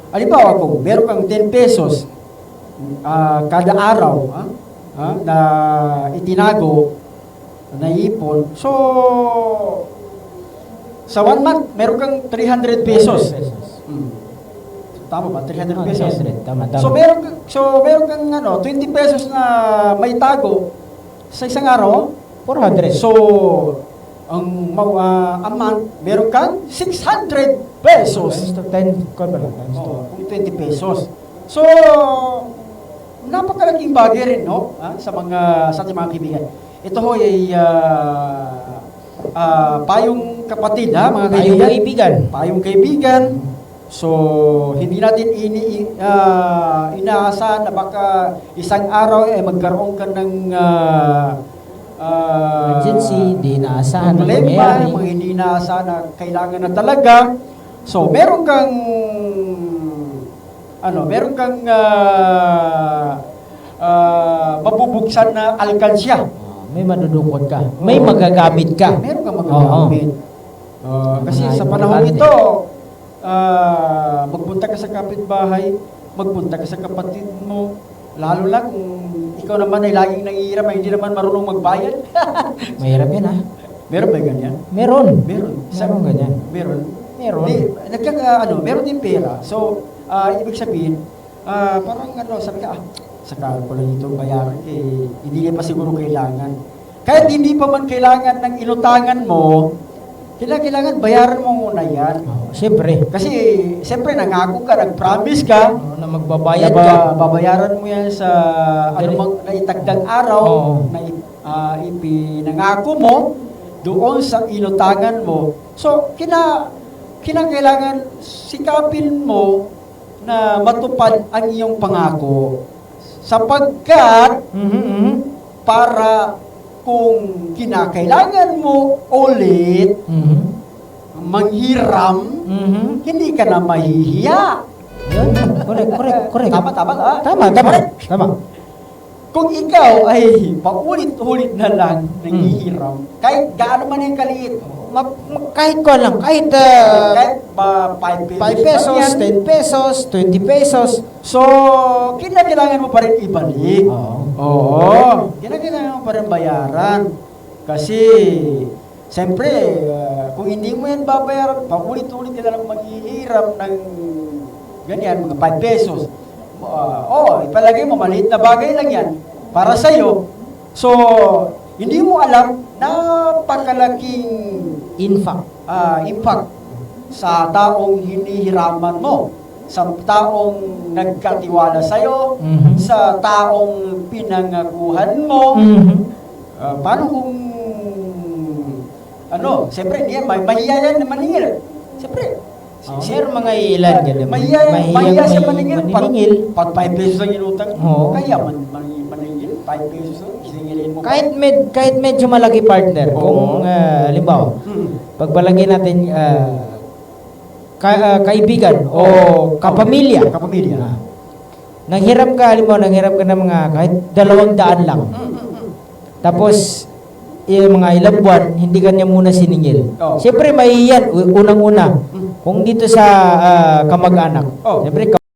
halimbawa kung meron kang 10 pesos kada araw na itinago, naipon, so sa 1 month, meron kang 300 pesos. Tama ba? 300 pesos.
Tama.
So meron kang 20 pesos na may tago sa isang araw.
400.
So ang month, meron kang 600 pesos.
10 ko ba lang? Times
Oo, kung 20 pesos. So, napakalaking bagay rin, no? Sa ating mga kaibigan. Ito ho ay payong kapatid, mga
Tayong
kaibigan.
kaibigan.
Payong kaibigan. So, hindi natin inaasahan na baka isang araw ay magkaroon ka ng
Emergency, di inaasahan na
problema,
nangyayari.
mga hindi inaasahan na kailangan na talaga. So, meron kang mabubuksan na alkansya.
May madudukot ka. May magagamit ka.
Meron kang magagamit. Kasi
Mga
sa panahon
importante.
ito, magpunta ka sa kapitbahay, magpunta ka sa kapatid mo, lalo lang kung ikaw naman ay laging nanghihirap ay hindi naman marunong magbayad.
Mahirap yan ha.
Meron ba ganyan?
Meron.
Meron.
Meron ganyan.
Meron.
Meron.
Meron din pera. So, ibig sabihin, parang sabi ka, saka ko lang itong bayaran, hindi pa siguro kailangan. Kahit hindi pa man kailangan ng inutangan mo, kailangan bayaran mo muna yan.
Siyempre.
Kasi, siyempre, nangako ka, nag-promise ka,
Na magbabayad
na
ka.
babayaran mo yan sa anumang naitagdang araw
Oo.
na ipinangako mo doon sa inutangan mo. So, kinakailangan sikapin mo na matupad ang iyong pangako. Sapagkat, para kung kinakailangan mo ulit manghiram, hindi ka na mahihiya.
Yan. Correct.
Tama ba?
Tama.
Kung ikaw ay paulit-ulit na lang nanghihiram, kahit gaano man yung kaliit,
Kahit ko lang, kahit
kahit 5
5 pesos,
lang yan.
10 pesos, 20 pesos.
So, kinakailangan mo pa rin ibalik. Oo. Kinakailangan mo pa rin bayaran. Kasi, siyempre, kung hindi mo yan babayaran, paulit-ulit ka na lang maghihiram ng ganyan, mga 5 pesos. Ipalagay mo, maliit na bagay lang yan para sa'yo. So, hindi mo alam, napakalaking impact sa taong hinihiraman mo, sa taong nagkatiwala sa'yo, sa taong pinangakuhan mo. Paano kung, siyempre, hindi yan, mahiya yan na maningil. Siyempre,
Sir, mga ilan ganun.
mahiya siya maningil.
Maningil.
Pag 5 pesos ang inutang,
Oo.
kaya maningil, 5 pesos lang, isingilin mo.
Kahit medyo malaki partner, kung halimbawa, pagbalagay natin kaibigan o kapamilya. Nanghiram ka ng mga kahit 200 lang. Tapos, yung mga ilang buwan, hindi ka niya muna siningil.
Oo.
Siyempre, mahihiyan, unang-una. Kung dito sa kamag-anak, siyempre,